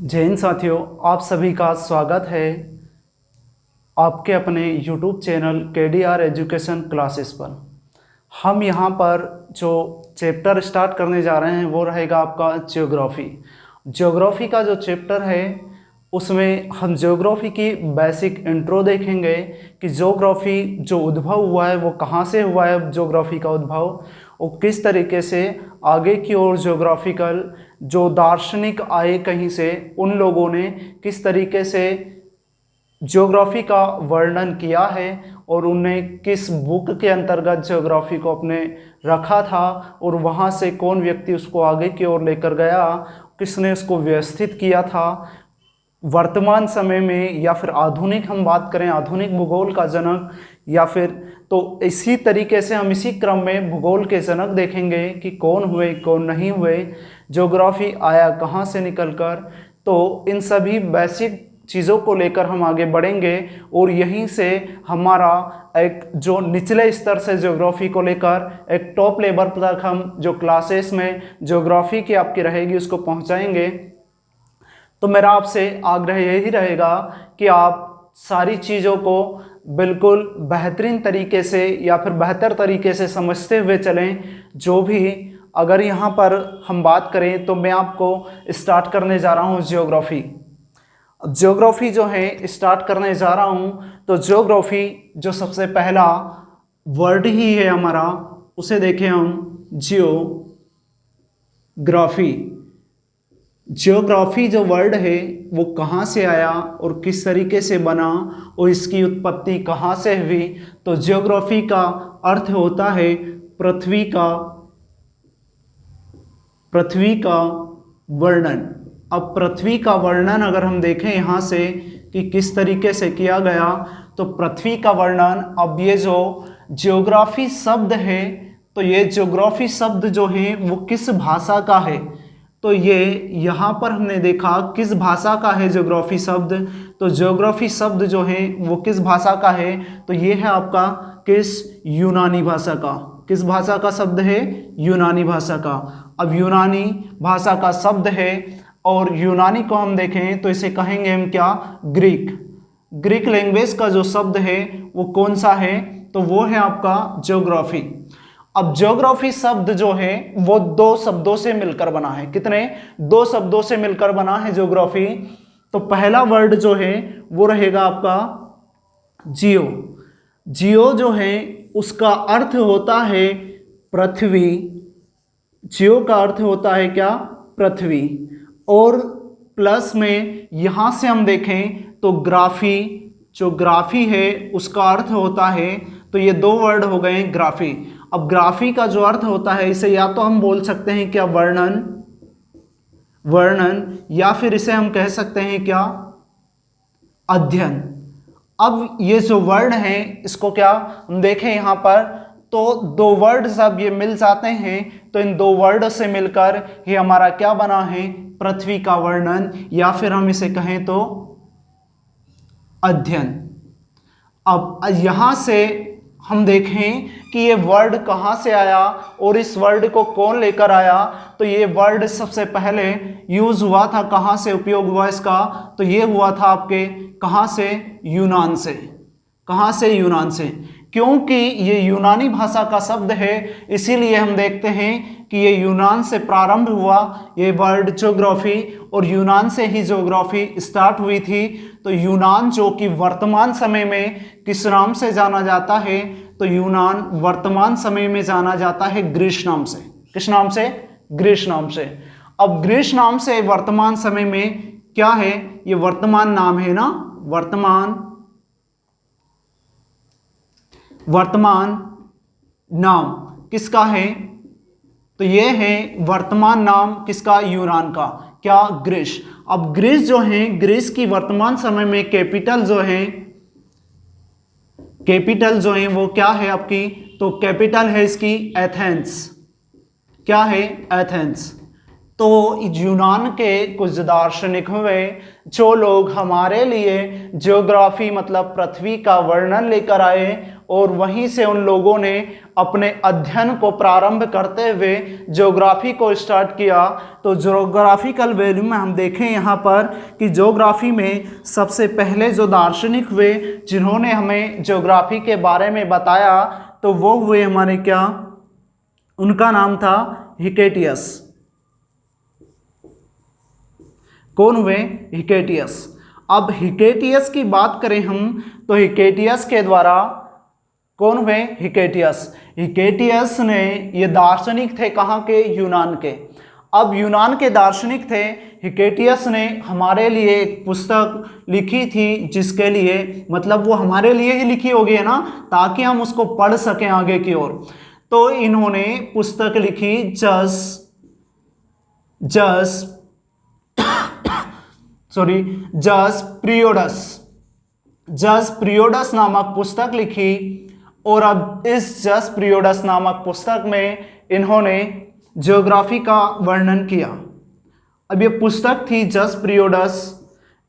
जय हिंद साथियों, आप सभी का स्वागत है आपके अपने YouTube channel KDR education classes पर। हम यहाँ पर जो चैप्टर स्टार्ट करने जा रहे हैं वो रहेगा आपका ज्योग्राफी। ज्योग्राफी का जो चैप्टर है उसमें हम ज्योग्राफी की बेसिक इंट्रो देखेंगे कि ज्योग्राफी जो उद्भव हुआ है वो कहाँ से हुआ है, ज्योग्राफी का उद्भव, और किस तरीके से आगे की ओर ज्योग्राफिकल जो दार्शनिक आए कहीं से, उन लोगों ने किस तरीके से ज्योग्राफी का वर्णन किया है और उन्हें किस बुक के अंतर्गत ज्योग्राफी को अपने रखा था और वहाँ से कौन व्यक्ति उसको आगे की ओर लेकर गया, किसने उसको व्यवस्थित किया था। वर्तमान समय में या फिर आधुनिक हम बात करें, आधुनिक भूगोल का जनक, या फिर तो इसी तरीके से हम इसी क्रम में भूगोल के जनक देखेंगे कि कौन हुए कौन नहीं हुए, ज्योग्राफी आया कहाँ से निकलकर। तो इन सभी बेसिक चीज़ों को लेकर हम आगे बढ़ेंगे और यहीं से हमारा एक जो निचले स्तर से ज्योग्राफी को लेकर एक टॉप लेवल तक हम जो क्लासेस में ज्योग्राफी की आपकी रहेगी उसको पहुंचाएंगे। तो मेरा आपसे आग्रह यही रहेगा कि आप सारी चीज़ों को बिल्कुल बेहतरीन तरीके से या फिर बेहतर तरीके से समझते हुए चलें। जो भी अगर यहाँ पर हम बात करें तो मैं आपको स्टार्ट करने जा रहा हूँ ज्योग्राफी। ज्योग्राफी जो है स्टार्ट करने जा रहा हूँ, तो ज्योग्राफी जो सबसे पहला वर्ड ही है हमारा, उसे देखें हम जियोग्राफी। ज्योग्राफी जो वर्ड है वो कहाँ से आया और किस तरीके से बना और इसकी उत्पत्ति कहाँ से हुई। तो ज्योग्राफी का अर्थ होता है पृथ्वी का वर्णन। अब पृथ्वी का वर्णन अगर हम देखें यहाँ से कि किस तरीके से किया गया, तो पृथ्वी का वर्णन, अब ये जो ज्योग्राफी शब्द है, तो ये ज्योग्राफी शब्द जो है वो किस भाषा का है, तो ये यहाँ पर हमने देखा किस भाषा का है ज्योग्राफी शब्द। तो ज्योग्राफी शब्द जो है वो किस भाषा का है, तो ये है आपका किस यूनानी भाषा का। किस भाषा का शब्द है? यूनानी भाषा का। अब यूनानी भाषा का शब्द है और यूनानी को हम देखें तो इसे कहेंगे हम क्या? ग्रीक लैंग्वेज का जो शब्द है वो कौन सा है, तो वो है आपका ज्योग्राफी। अब ज्योग्राफी शब्द जो है वो दो शब्दों से मिलकर बना है। कितने? दो शब्दों से मिलकर बना है ज्योग्राफी। तो पहला वर्ड जो है वो रहेगा आपका जियो। जियो जो है उसका अर्थ होता है पृथ्वी। जियो का अर्थ होता है क्या? पृथ्वी। और प्लस में यहां से हम देखें तो ग्राफी, जो ग्राफी है उसका अर्थ होता है, तो ये दो वर्ड हो गए ग्राफी। अब ग्राफी का जो अर्थ होता है, इसे या तो हम बोल सकते हैं क्या? वर्णन, या फिर इसे हम कह सकते हैं क्या? अध्ययन। अब ये जो वर्ड है इसको क्या हम देखें यहाँ पर, तो दो वर्ड जब ये मिल जाते हैं तो इन दो वर्ड से मिलकर ये हमारा क्या बना है? पृथ्वी का वर्णन, या फिर हम इसे कहें तो अध्ययन। अब यहां से हम देखें कि ये वर्ड कहाँ से आया और इस वर्ड को कौन लेकर आया, तो ये वर्ड सबसे पहले यूज हुआ था, कहाँ से उपयोग हुआ इसका, तो ये हुआ था आपके कहाँ से? यूनान से। कहाँ से? यूनान से। क्योंकि ये यूनानी भाषा का शब्द है, इसीलिए हम देखते हैं कि ये यूनान से प्रारंभ हुआ ये वर्ड ज्योग्राफी, और यूनान से ही ज्योग्राफी स्टार्ट हुई थी। तो यूनान जो कि वर्तमान समय में किस नाम से जाना जाता है, तो यूनान वर्तमान समय में जाना जाता है ग्रीस नाम से। किस नाम से? ग्रीस नाम से। अब ग्रीस नाम से वर्तमान समय में क्या है? ये वर्तमान नाम है ना, वर्तमान नाम किसका है? तो ये है वर्तमान नाम किसका? यूनान का। क्या? ग्रीस। अब ग्रीस जो है, ग्रीस की वर्तमान समय में कैपिटल जो है वो क्या है आपकी? तो कैपिटल है इसकी एथेंस। क्या है? एथेंस। तो यूनान के कुछ दार्शनिक हुए जो लोग हमारे लिए ज्योग्राफी मतलब पृथ्वी का वर्णन लेकर आए और वहीं से उन लोगों ने अपने अध्ययन को प्रारंभ करते हुए ज्योग्राफी को स्टार्ट किया। तो ज्योग्राफिकल वैल्यू में हम देखें यहाँ पर कि ज्योग्राफी में सबसे पहले जो दार्शनिक हुए जिन्होंने हमें ज्योग्राफी के बारे में बताया तो वो हुए हमारे क्या, उनका नाम था हिकेटियस। कौन हुए? हिकेटियस। अब हिकेटियस की बात करें हम तो हिकेटियस के द्वारा कौन हुए? हिकेटियस। हिकेटियस ने ये दार्शनिक थे कहाँ के? यूनान के। अब यूनान के दार्शनिक थे। हिकेटियस ने हमारे लिए एक पुस्तक लिखी थी जिसके लिए मतलब वो हमारे लिए ही लिखी होगी है ना, ताकि हम उसको पढ़ सकें आगे की ओर। तो इन्होंने पुस्तक लिखी जस प्रियोडस नामक पुस्तक लिखी। और अब इस जस प्रियोडस नामक पुस्तक में इन्होंने ज्योग्राफी का वर्णन किया। अब ये पुस्तक थी जस प्रियोडस।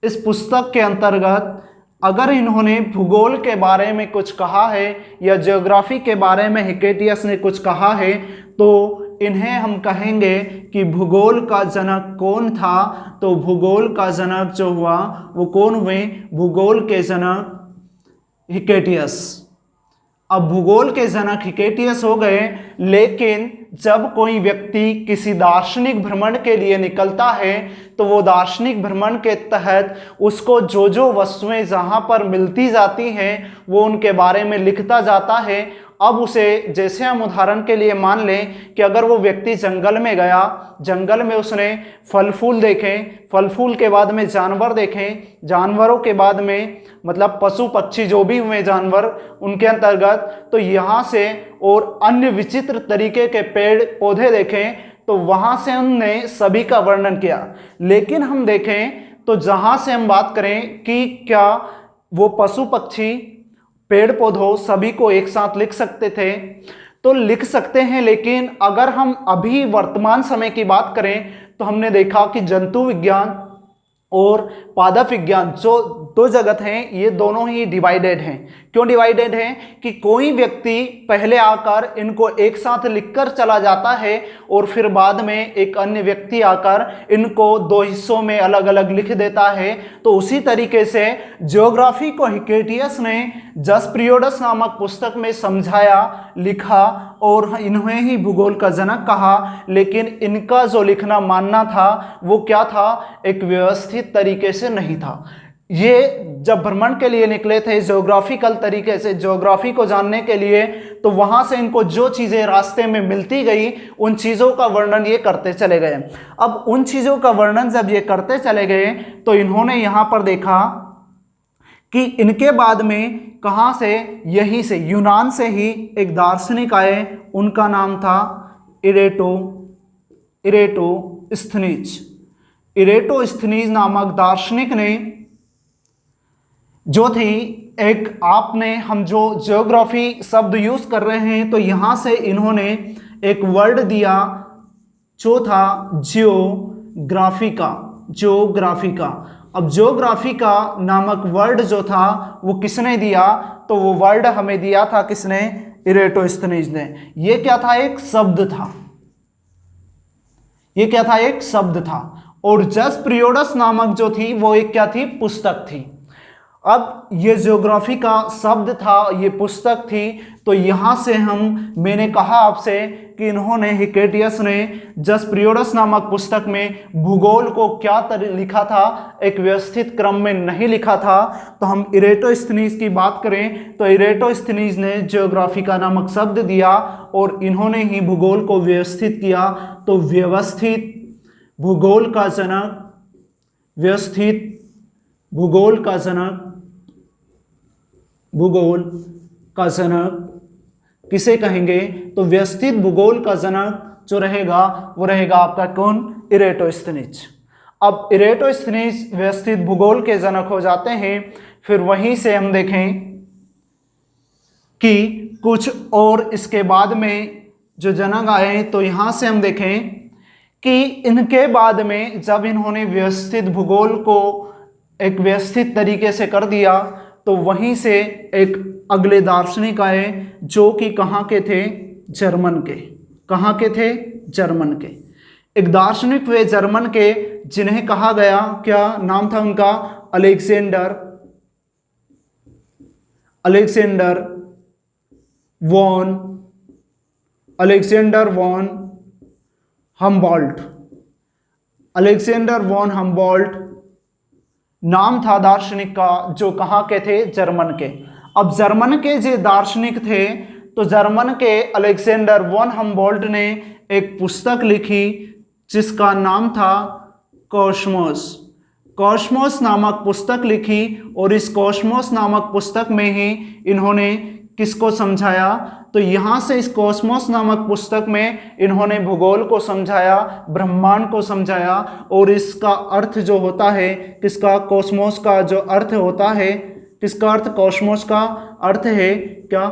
इस पुस्तक के अंतर्गत अगर इन्होंने भूगोल के बारे में कुछ कहा है या ज्योग्राफी के बारे में हिकेटियस ने कुछ कहा है तो इन्हें हम कहेंगे कि भूगोल का जनक कौन था। तो भूगोल का जनक जो हुआ वो कौन हुए? भूगोल के जनक हिकेटियस। अब भूगोल के जनक हिकेटियस हो गए, लेकिन जब कोई व्यक्ति किसी दार्शनिक भ्रमण के लिए निकलता है तो वो दार्शनिक भ्रमण के तहत उसको जो जो वस्तुएं जहाँ पर मिलती जाती हैं वो उनके बारे में लिखता जाता है। अब उसे, जैसे हम उदाहरण के लिए मान लें कि अगर वो व्यक्ति जंगल में गया, जंगल में उसने फल फूल देखे, फल फूल के बाद में जानवर देखे, जानवरों के बाद में मतलब पशु पक्षी जो भी हुए जानवर उनके अंतर्गत, तो यहाँ से और अन्य विचित्र तरीके के पेड़ पौधे देखें तो वहाँ से हमने सभी का वर्णन किया। लेकिन हम देखें तो जहाँ से हम बात करें कि क्या वो पशु पक्षी पेड़ पौधों सभी को एक साथ लिख सकते थे, तो लिख सकते हैं। लेकिन अगर हम अभी वर्तमान समय की बात करें तो हमने देखा कि जंतु विज्ञान और पादप विज्ञान जो दो जगत हैं ये दोनों ही डिवाइडेड हैं। क्यों डिवाइडेड हैं? कि कोई व्यक्ति पहले आकर इनको एक साथ लिखकर चला जाता है और फिर बाद में एक अन्य व्यक्ति आकर इनको दो हिस्सों में अलग अलग लिख देता है। तो उसी तरीके से ज्योग्राफी को हिकेटियस ने जस प्रियोडस नामक पुस्तक में समझाया, लिखा और इन्हें ही भूगोल का जनक कहा। लेकिन इनका जो लिखना मानना था वो क्या था? एक व्यवस्थित तरीके से नहीं था। ये जब भ्रमण के लिए निकले थे ज्योग्राफिकल तरीके से, ज्योग्राफी को जानने के लिए, तो वहां से इनको जो चीजें रास्ते में मिलती गई उन चीजों का वर्णन ये करते चले गए। अब उन चीजों का वर्णन जब ये करते चले गए तो इन्होंने यहां पर देखा कि इनके बाद में कहां से? यहीं से यूनान से ही एक दार्शनिक आए, उनका नाम था इरेटोस्थनीज। इरेटोस्थनीज नामक दार्शनिक ने जो थी एक, आपने हम जो ज्योग्राफी शब्द यूज कर रहे हैं तो यहां से इन्होंने एक वर्ड दिया जो था ज्योग्राफिका। अब ज्योग्राफिका नामक वर्ड जो था वो किसने दिया? तो वो वर्ड हमें दिया था किसने? इरेटोस्थनीज ने। ये क्या था? एक शब्द था। ये क्या था? एक शब्द था। और जस प्रियोडस नामक जो थी वो एक क्या थी? पुस्तक थी। अब ये ज्योग्राफी का शब्द था, ये पुस्तक थी। तो यहां से मैंने कहा आपसे कि इन्होंने, हिकेटियस ने जस प्रियोडस नामक पुस्तक में भूगोल को क्या लिखा था? एक व्यवस्थित क्रम में नहीं लिखा था। तो हम इरेटोस्थनीज की बात करें तो इरेटोस्थनीज ने ज्योग्राफी का नामक शब्द दिया और इन्होंने ही भूगोल को व्यवस्थित किया। तो व्यवस्थित भूगोल का जनक, व्यवस्थित भूगोल का जनक, भूगोल का जनक किसे कहेंगे? तो व्यवस्थित भूगोल का जनक जो रहेगा वो रहेगा आपका कौन? इरेटोस्थनीज। अब इरेटोस्थनीज व्यवस्थित भूगोल के जनक हो जाते हैं। फिर वहीं से हम देखें कि कुछ और इसके बाद में जो जनक आए तो यहां से हम देखें कि इनके बाद में जब इन्होंने व्यवस्थित भूगोल को एक व्यवस्थित तरीके से कर दिया तो वहीं से एक अगले दार्शनिक आए जो कि कहाँ के थे, जर्मन के। कहाँ के थे, जर्मन के। एक दार्शनिक वे जर्मन के जिन्हें कहा गया, क्या नाम था उनका, Alexander von Humboldt. Alexander von Humboldt नाम था दार्शनिक का, जो कहाँ के थे, जर्मन के। अब जर्मन के जो दार्शनिक थे, तो जर्मन के अलेक्जेंडर वॉन हम्बोल्ट ने एक पुस्तक लिखी जिसका नाम था कॉस्मोस नामक पुस्तक लिखी। और इस कॉस्मोस नामक पुस्तक में ही इन्होंने किसको समझाया, तो यहाँ से इस कॉस्मोस नामक पुस्तक में इन्होंने भूगोल को समझाया, ब्रह्मांड को समझाया। और इसका अर्थ जो होता है, किसका, कॉस्मोस का जो अर्थ होता है, किसका अर्थ, कॉस्मोस का अर्थ है क्या,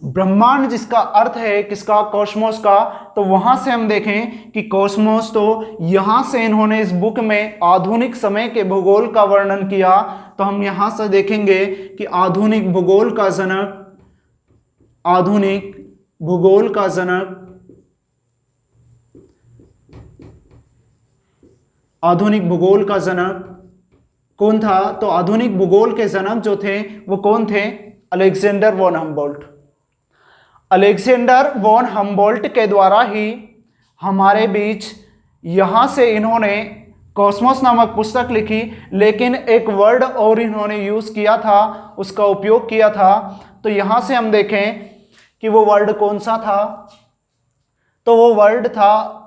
ब्रह्मांड जिसका अर्थ है किसका, कॉस्मोस का। तो वहां से हम देखें कि कॉस्मोस, तो यहां से इन्होंने इस बुक में आधुनिक समय के भूगोल का वर्णन किया। तो हम यहां से देखेंगे कि आधुनिक भूगोल का जनक कौन था, तो आधुनिक भूगोल के जनक जो थे वो कौन थे, Alexander von Humboldt. Alexander von Humboldt के द्वारा ही हमारे बीच यहाँ से इन्होंने कॉस्मोस नामक पुस्तक लिखी, लेकिन एक वर्ड और इन्होंने यूज़ किया था, उसका उपयोग किया था। तो यहाँ से हम देखें कि वो वर्ड कौन सा था, तो वो वर्ड था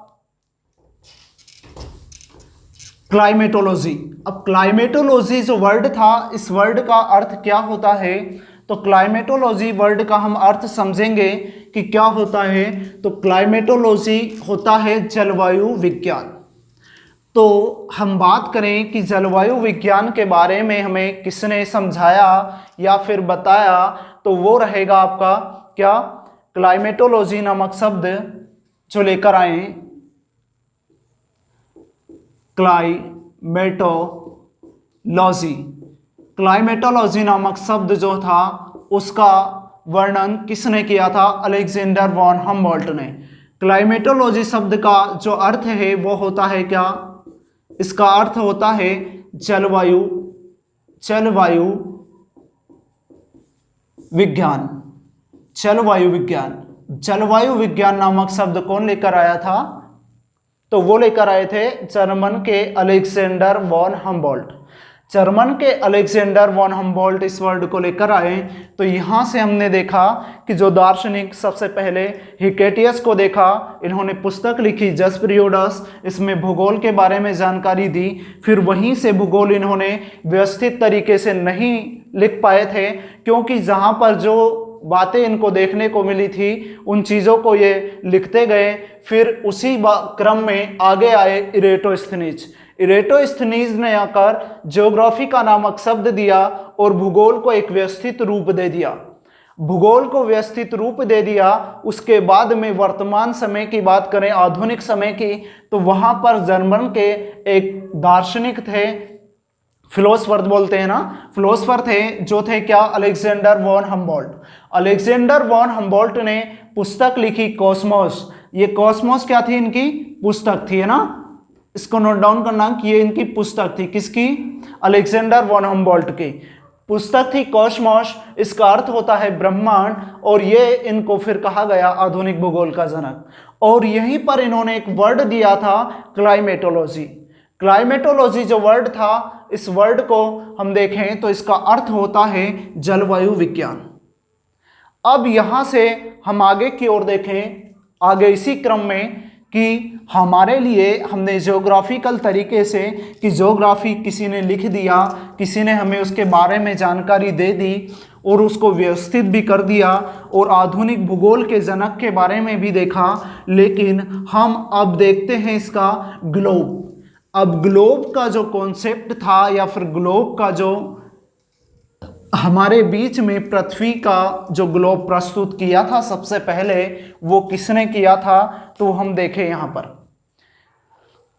क्लाइमेटोलॉजी। अब क्लाइमेटोलॉजी जो वर्ड था, इस वर्ड का अर्थ क्या होता है, तो क्लाइमेटोलॉजी वर्ड का हम अर्थ समझेंगे कि क्या होता है। तो क्लाइमेटोलॉजी होता है जलवायु विज्ञान। तो हम बात करें कि जलवायु विज्ञान के बारे में हमें किसने समझाया या फिर बताया, तो वो रहेगा आपका क्या, क्लाइमेटोलॉजी नामक शब्द जो लेकर आए, क्लाइमेटोलॉजी नामक शब्द जो था उसका वर्णन किसने किया था, अलेक्जेंडर वॉन हम्बोल्ट ने। क्लाइमेटोलॉजी शब्द का जो अर्थ है वो होता है क्या, इसका अर्थ होता है जलवायु विज्ञान नामक शब्द कौन लेकर आया था, तो वो लेकर आए थे जर्मन के अलेक्जेंडर वॉन हम्बोल्ट। जर्मन के अलेक्जेंडर वॉन हम्बोल्ट इस वर्ड को लेकर आए। तो यहाँ से हमने देखा कि जो दार्शनिक, सबसे पहले हिकेटियस को देखा, इन्होंने पुस्तक लिखी जस पीरियोडस, इसमें भूगोल के बारे में जानकारी दी। फिर वहीं से भूगोल इन्होंने व्यवस्थित तरीके से नहीं लिख पाए थे, क्योंकि जहाँ पर जो बातें इनको देखने को मिली थी उन चीज़ों को ये लिखते गए। फिर उसी क्रम में आगे आए इरेटोस्थनीज ने आकर ज्योग्राफी का नामक शब्द दिया और भूगोल को एक व्यवस्थित रूप दे दिया। उसके बाद में वर्तमान समय की बात करें, आधुनिक समय की, तो वहाँ पर जर्मन के एक दार्शनिक थे, फिलोसफर बोलते हैं ना, फिलोसफर थे, जो थे क्या, Alexander von Humboldt. Alexander von Humboldt ने पुस्तक लिखी कॉस्मोस। ये कॉस्मोस क्या थी, इनकी पुस्तक थी, है ना, इसको नोट डाउन करना कि ये इनकी पुस्तक थी, किसकी, अलेक्जेंडर वॉन हम्बोल्ट की पुस्तक थी कॉस्मोस। इसका अर्थ होता है ब्रह्मांड, और ये इनको फिर कहा गया आधुनिक भूगोल का जनक। और यहीं पर इन्होंने एक वर्ड दिया था, क्लाइमेटोलॉजी जो वर्ड था, इस वर्ड को हम देखें तो इसका अर्थ होता है जलवायु विज्ञान। अब यहाँ से हम आगे की ओर देखें, आगे इसी क्रम में, कि हमारे लिए हमने ज्योग्राफिकल तरीके से, कि ज्योग्राफी किसी ने लिख दिया, किसी ने हमें उसके बारे में जानकारी दे दी और उसको व्यवस्थित भी कर दिया, और आधुनिक भूगोल के जनक के बारे में भी देखा। लेकिन हम अब देखते हैं इसका ग्लोब। अब ग्लोब का जो कॉन्सेप्ट था, या फिर ग्लोब का जो हमारे बीच में पृथ्वी का जो ग्लोब प्रस्तुत किया था सबसे पहले, वो किसने किया था, तो हम देखें यहाँ पर।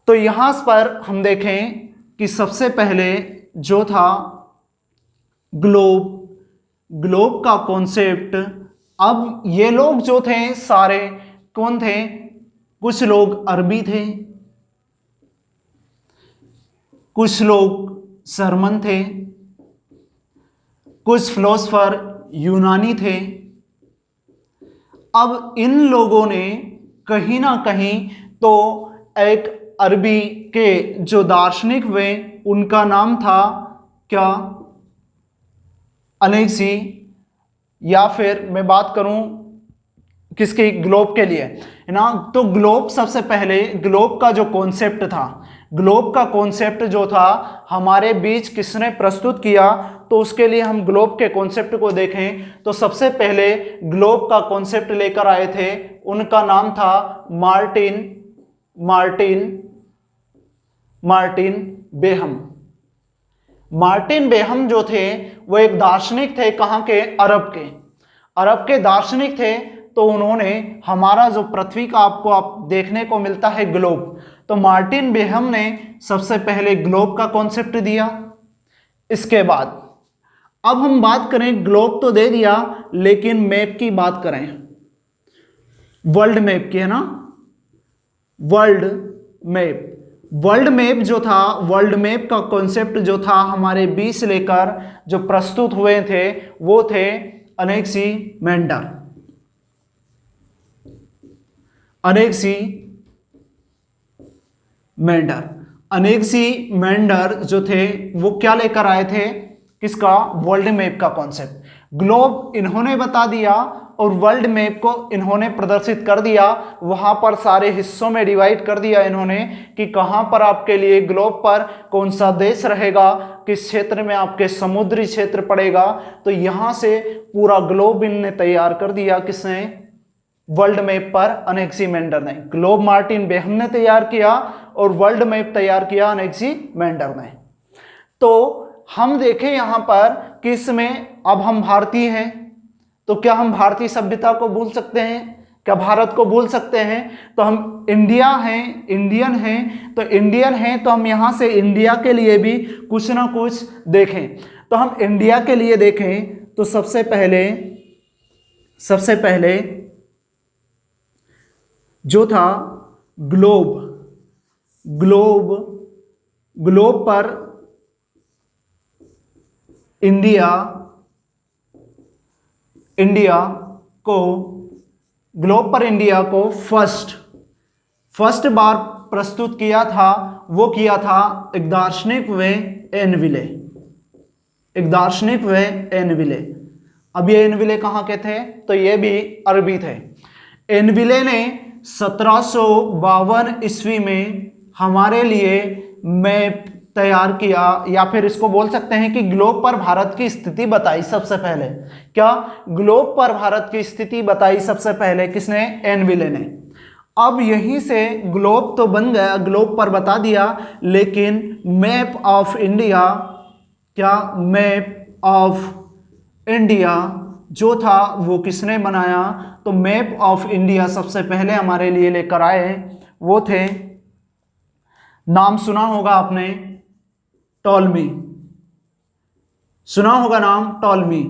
तो यहाँ पर हम देखें कि सबसे पहले जो था ग्लोब का कॉन्सेप्ट, अब ये लोग जो थे सारे कौन थे, कुछ लोग अरबी थे, कुछ लोग जर्मन थे, कुछ फिलोसफर यूनानी थे। अब इन लोगों ने कहीं ना कहीं तो एक अरबी के जो दार्शनिक हुए उनका नाम था क्या, अलेक्सी, या फिर मैं बात करूं किसके, ग्लोब के लिए, है ना। तो ग्लोब सबसे पहले, ग्लोब का जो कॉन्सेप्ट था, ग्लोब का कॉन्सेप्ट जो था हमारे बीच किसने प्रस्तुत किया, तो उसके लिए हम ग्लोब के कॉन्सेप्ट को देखें तो सबसे पहले ग्लोब का कॉन्सेप्ट लेकर आए थे, उनका नाम था मार्टिन बेहम। मार्टिन बेहम जो थे वो एक दार्शनिक थे, कहाँ के, अरब के दार्शनिक थे। तो उन्होंने हमारा जो पृथ्वी का आपको देखने को मिलता है ग्लोब, तो मार्टिन बेहम ने सबसे पहले ग्लोब का कॉन्सेप्ट दिया। इसके बाद अब हम बात करें, ग्लोब तो दे दिया लेकिन मैप की बात करें, वर्ल्ड मैप की, है ना, वर्ल्ड मैप जो था, वर्ल्ड मैप का कॉन्सेप्ट जो था हमारे बीच लेकर जो प्रस्तुत हुए थे वो थे अनेक्सीमेंडर जो थे वो क्या लेकर आए थे, किसका, वर्ल्ड मैप का कॉन्सेप्ट। ग्लोब इन्होंने बता दिया और वर्ल्ड मैप को इन्होंने प्रदर्शित कर दिया, वहां पर सारे हिस्सों में डिवाइड कर दिया इन्होंने कि कहां पर आपके लिए ग्लोब पर कौन सा देश रहेगा, किस क्षेत्र में आपके समुद्री क्षेत्र पड़ेगा। तो यहां से पूरा ग्लोब इनने तैयार कर दिया, किसने, वर्ल्ड मैप पर अनेक्सीमेंडर ने। ग्लोब मार्टिन बेहम ने तैयार किया और वर्ल्ड मैप तैयार किया अनेक्सीमेंडर ने। तो हम देखें यहां पर कि इसमें अब हम भारतीय हैं, तो क्या हम भारतीय सभ्यता को भूल सकते हैं, क्या भारत को भूल सकते हैं, तो हम इंडियन हैं, तो हम यहां से इंडिया के लिए भी कुछ ना कुछ देखें। तो हम इंडिया के लिए देखें तो सबसे पहले जो था ग्लोब पर इंडिया को फर्स्ट बार प्रस्तुत किया था, वो किया था एक दार्शनिक वे एनविले। अब ये एनविले कहाँ के थे, तो ये भी अरबी थे। एनविले ने 1752 ईस्वी में हमारे लिए मैप तैयार किया, या फिर इसको बोल सकते हैं कि ग्लोब पर भारत की स्थिति बताई सबसे पहले। क्या, ग्लोब पर भारत की स्थिति बताई सबसे पहले किसने, एनविले ने। अब यहीं से ग्लोब तो बन गया, ग्लोब पर बता दिया, लेकिन मैप ऑफ इंडिया, क्या, मैप ऑफ इंडिया जो था वो किसने बनाया, तो मैप ऑफ इंडिया सबसे पहले हमारे लिए लेकर आए वो थे, नाम सुना होगा आपने, टॉलमी, सुना होगा नाम टॉलमी।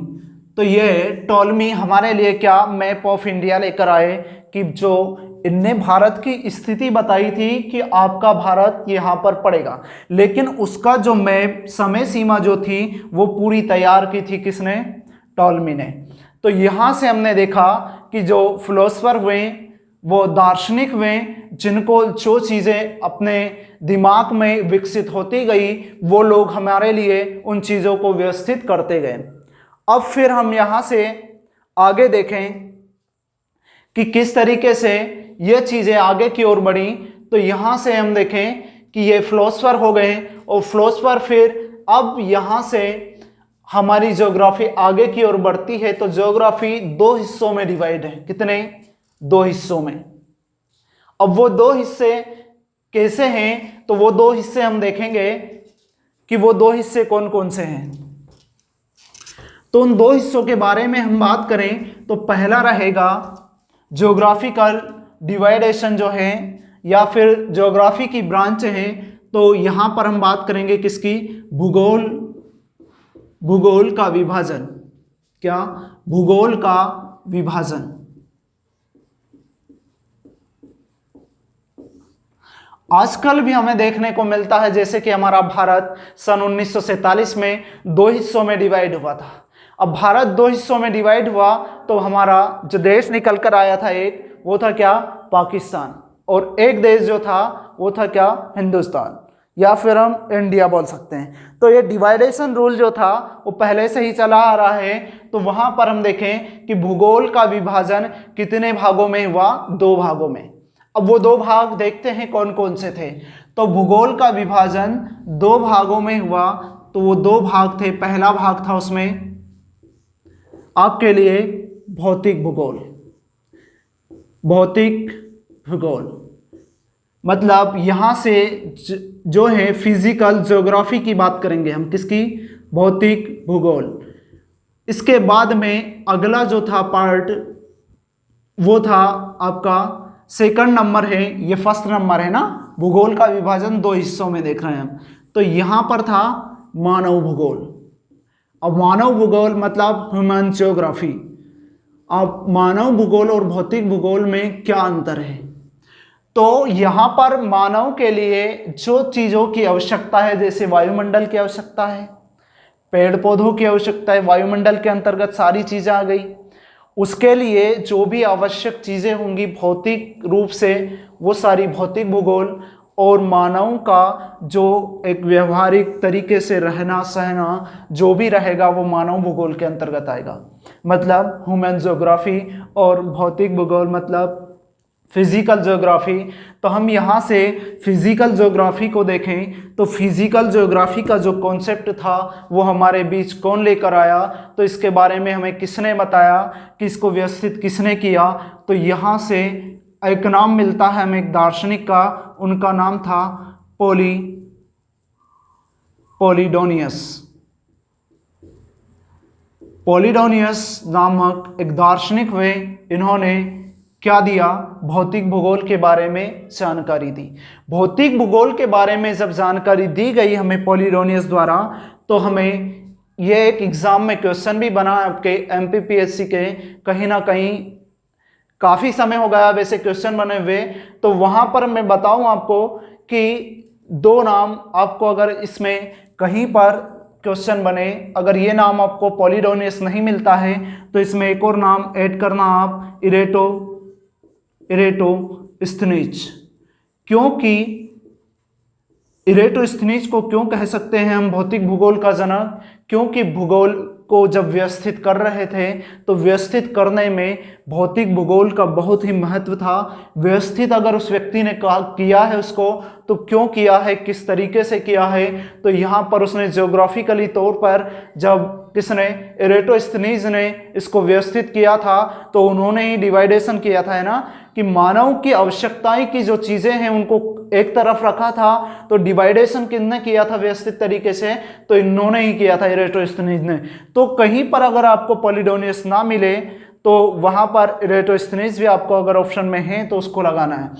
तो ये टॉलमी हमारे लिए क्या, मैप ऑफ इंडिया लेकर आए, कि जो इनने भारत की स्थिति बताई थी कि आपका भारत यहाँ पर पड़ेगा, लेकिन उसका जो मैप, समय सीमा जो थी वो पूरी तैयार की थी किसने, टॉलमी ने। तो यहाँ से हमने देखा कि जो फिलोसफर हुए, वो दार्शनिक हुए, जिनको जो चीज़ें अपने दिमाग में विकसित होती गई वो लोग हमारे लिए उन चीज़ों को व्यवस्थित करते गए। अब फिर हम यहाँ से आगे देखें कि किस तरीके से ये चीज़ें आगे की ओर बढ़ी। तो यहाँ से हम देखें कि ये फिलोसफर हो गए, और फिलोसफर फिर अब यहाँ से हमारी ज्योग्राफी आगे की ओर बढ़ती है। तो ज्योग्राफी 2 हिस्सों में डिवाइड है, कितने, 2 हिस्सों में। अब वो 2 हिस्से कैसे हैं, तो वो 2 हिस्से हम देखेंगे कि वो 2 हिस्से कौन कौन से हैं। तो उन दो हिस्सों के बारे में हम बात करें तो पहला रहेगा ज्योग्राफिकल डिवाइडेशन जो है, या फिर ज्योग्राफी की ब्रांच है। तो यहाँ पर हम बात करेंगे किसकी? भूगोल का विभाजन। क्या? भूगोल का विभाजन। आजकल भी हमें देखने को मिलता है जैसे कि हमारा भारत सन 1947 में दो हिस्सों में डिवाइड हुआ था। अब भारत दो हिस्सों में डिवाइड हुआ तो हमारा जो देश निकल कर आया था एक, वो था क्या? पाकिस्तान। और एक देश जो था वो था क्या? हिंदुस्तान, या फिर हम इंडिया बोल सकते हैं। तो ये डिवाइडेशन रूल जो था वो पहले से ही चला आ रहा है। तो वहां पर हम देखें कि भूगोल का विभाजन कितने भागों में हुआ? दो भागों में। अब वो दो भाग देखते हैं कौन कौन से थे। तो भूगोल का विभाजन दो भागों में हुआ। तो वो दो भाग थे। पहला भाग था उसमें आपके लिए भौतिक भूगोल। भौतिक भूगोल मतलब यहां से जो है फिजिकल ज्योग्राफी की बात करेंगे हम। किसकी? भौतिक भूगोल। इसके बाद में अगला जो था पार्ट वो था आपका सेकंड नंबर है, ये फर्स्ट नंबर है ना। भूगोल का विभाजन दो हिस्सों में देख रहे हैं हम। तो यहां पर था मानव भूगोल। अब मानव भूगोल मतलब ह्यूमन ज्योग्राफी। अब मानव भूगोल और भौतिक भूगोल में क्या अंतर है? तो यहां पर मानव के लिए जो चीजों की आवश्यकता है, जैसे वायुमंडल की आवश्यकता है, पेड़ पौधों की आवश्यकता है, वायुमंडल के अंतर्गत सारी चीजें आ गई। उसके लिए जो भी आवश्यक चीजें होंगी भौतिक रूप से, वो सारी भौतिक भूगोल। और मानव का जो एक व्यवहारिक तरीके से रहना सहना जो भी रहेगा वो मानव भूगोल के अंतर्गत आएगा। मतलब ह्यूमन ज्योग्राफी और भौतिक भूगोल मतलब फिजिकल ज्योग्राफी। तो हम यहाँ से फिजिकल ज्योग्राफी को देखें तो फिजिकल ज्योग्राफी का जो कॉन्सेप्ट था वो हमारे बीच कौन लेकर आया? तो इसके बारे में हमें किसने बताया, कि इसको व्यवस्थित किसने किया? तो यहाँ से एक नाम मिलता है हमें एक दार्शनिक का, उनका नाम था पोलिडोनियस। पोलिडोनियस नामक एक दार्शनिक हुए। इन्होंने क्या दिया? भौतिक भूगोल के बारे में जानकारी दी। भौतिक भूगोल के बारे में जब जानकारी दी गई हमें पोलिडोनियस द्वारा, तो हमें ये एक एग्जाम में क्वेश्चन भी बना आपके एमपीपीएससी के। कहीं ना कहीं काफ़ी समय हो गया वैसे क्वेश्चन बने हुए। तो वहाँ पर मैं बताऊँ आपको कि दो नाम आपको अगर इसमें कहीं पर क्वेश्चन बने, अगर ये नाम आपको पोलिडोनियस नहीं मिलता है तो इसमें एक और नाम ऐड करना आप, इरेटोस्थनीज। क्योंकि इरेटोस्थनीज को क्यों कह सकते हैं हम भौतिक भूगोल का जनक? क्योंकि भूगोल को जब व्यवस्थित कर रहे थे तो व्यवस्थित करने में भौतिक भूगोल का बहुत ही महत्व था। व्यवस्थित अगर उस व्यक्ति ने किया है उसको, तो क्यों किया है, किस तरीके से किया है? तो यहाँ पर उसने ज्योग्राफिकली तौर पर जब किसने, इरेटोस्थनीज ने इसको व्यवस्थित किया था, तो उन्होंने ही डिवाइडेशन किया था, है ना, कि मानव की आवश्यकताएं की जो चीजें हैं उनको एक तरफ रखा था। तो डिवाइडेशन किसने किया था व्यवस्थित तरीके से? तो इन्होंने ही किया था, इरेटोस्थनीज ने। तो कहीं पर अगर आपको पोलिडोनियस ना मिले तो वहां पर इरेटोस्थनीज भी आपको अगर ऑप्शन में है तो उसको लगाना है।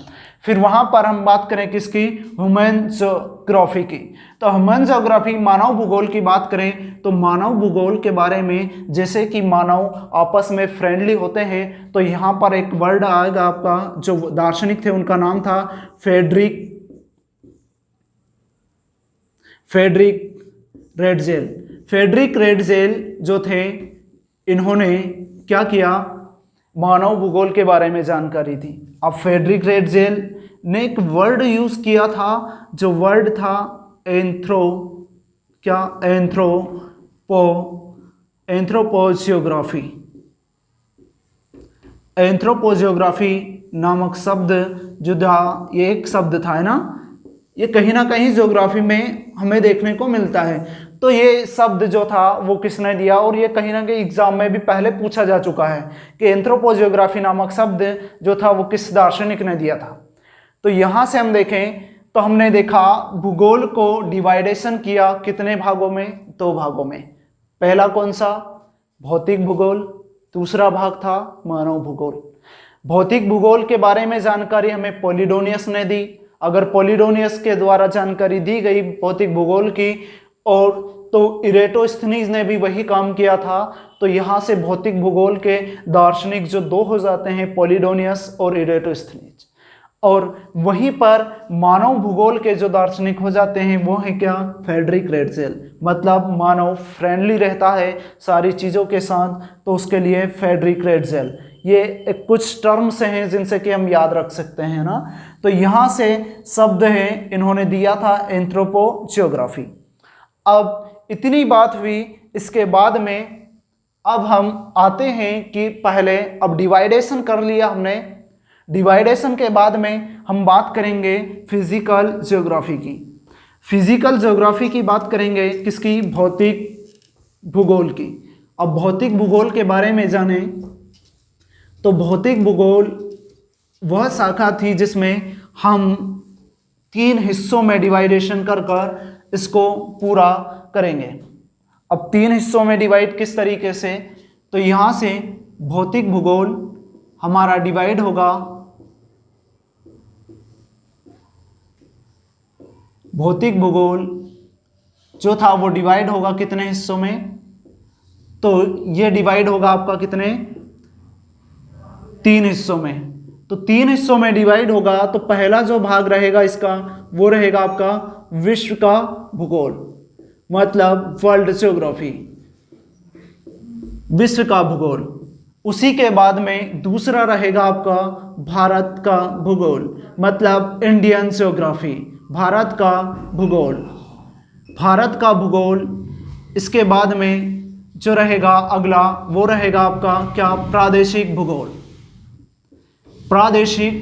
फिर वहां पर हम बात करें किसकी? ह्यूमन ज्योग्राफी की। तो ह्यूमन ज्योग्राफी मानव भूगोल की बात करें तो मानव भूगोल के बारे में, जैसे कि मानव आपस में फ्रेंडली होते हैं, तो यहाँ पर एक वर्ड आएगा आपका, जो दार्शनिक थे उनका नाम था फ्रेडरिक रेडजेल जो थे, इन्होंने क्या किया? मानव भूगोल के बारे में जानकारी दी। अब फ्रेडरिक रेडजेल ने एक वर्ड यूज किया था, जो वर्ड था एंथ्रोपोजियोग्राफी। एंथ्रोपोजियोग्राफी नामक शब्द जो था, ये एक शब्द था, है ना, ये कहीं ना कहीं ज्योग्राफी में हमें देखने को मिलता है। तो ये शब्द जो था वो किसने दिया? और ये कहीं ना कहीं एग्जाम में भी पहले पूछा जा चुका है कि एंथ्रोपोजियोग्राफी नामक शब्द जो था वो किस दार्शनिक ने दिया था। तो यहाँ से हम देखें तो हमने देखा भूगोल को डिवाइडेशन किया कितने भागों में? दो भागों में। पहला कौन सा? भौतिक भूगोल, दूसरा भाग था मानव भूगोल। भौतिक भूगोल के बारे में जानकारी हमें पॉलिडोनियस ने दी। अगर पॉलिडोनियस के द्वारा जानकारी दी गई भौतिक भूगोल की, और तो इरेटोस्थनीज ने भी वही काम किया था, तो यहाँ से भौतिक भूगोल के दार्शनिक जो दो हो जाते हैं, पॉलिडोनियस और इरेटोस्थनीज। और वहीं पर मानव भूगोल के जो दार्शनिक हो जाते हैं वो है क्या, फ्रेडरिक रेटजेल। मतलब मानव फ्रेंडली रहता है सारी चीज़ों के साथ, तो उसके लिए फ्रेडरिक रेटजेल। ये कुछ टर्म्स हैं जिनसे कि हम याद रख सकते हैं ना। तो यहाँ से शब्द है इन्होंने दिया था एंथ्रोपोजियोग्राफी। अब इतनी बात हुई, इसके बाद में अब हम आते हैं कि पहले अब डिवाइडेशन कर लिया हमने। डिवाइडेशन के बाद में हम बात करेंगे फिजिकल ज्योग्राफी की। फिजिकल ज्योग्राफी की बात करेंगे किसकी, भौतिक भूगोल की। अब भौतिक भूगोल के बारे में जाने तो भौतिक भूगोल वह शाखा थी जिसमें हम 3 हिस्सों में डिवाइडेशन कर कर इसको पूरा करेंगे। अब 3 हिस्सों में डिवाइड किस तरीके से, तो यहाँ से भौतिक भूगोल हमारा डिवाइड होगा, भौतिक भूगोल जो था वो डिवाइड होगा कितने हिस्सों में, तो ये डिवाइड होगा आपका कितने, 3 हिस्सों में। तो 3 हिस्सों में डिवाइड होगा, तो पहला जो भाग रहेगा इसका वो रहेगा आपका विश्व का भूगोल, मतलब वर्ल्ड ज्योग्राफी, विश्व का भूगोल। उसी के बाद में दूसरा रहेगा आपका भारत का भूगोल, मतलब इंडियन ज्योग्राफी, भारत का भूगोल, भारत का भूगोल। इसके बाद में जो रहेगा अगला वो रहेगा आपका क्या, प्रादेशिक भूगोल, प्रादेशिक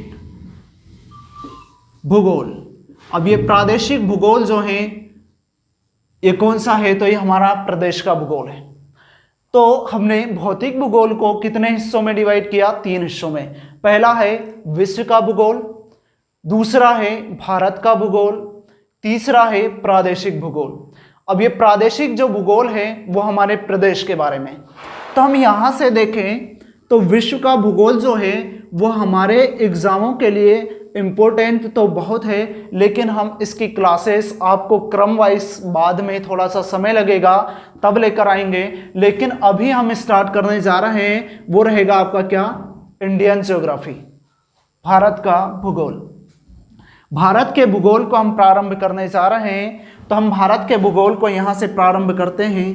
भूगोल। अब ये प्रादेशिक भूगोल जो है ये कौन सा है, तो ये हमारा प्रदेश का भूगोल है। तो हमने भौतिक भूगोल को कितने हिस्सों में डिवाइड किया, 3 हिस्सों में। पहला है विश्व का भूगोल, दूसरा है भारत का भूगोल, तीसरा है प्रादेशिक भूगोल। अब ये प्रादेशिक जो भूगोल है वो हमारे प्रदेश के बारे में। तो हम यहाँ से देखें तो विश्व का भूगोल जो है वो हमारे एग्जामों के लिए इम्पोर्टेंट तो बहुत है, लेकिन हम इसकी क्लासेस आपको क्रम वाइज बाद में थोड़ा सा समय लगेगा तब लेकर आएंगे। लेकिन अभी हम स्टार्ट करने जा रहे हैं वो रहेगा आपका क्या, इंडियन ज्योग्राफी, भारत का भूगोल। भारत के भूगोल को हम प्रारंभ करने जा रहे हैं, तो हम भारत के भूगोल को यहाँ से प्रारंभ करते हैं।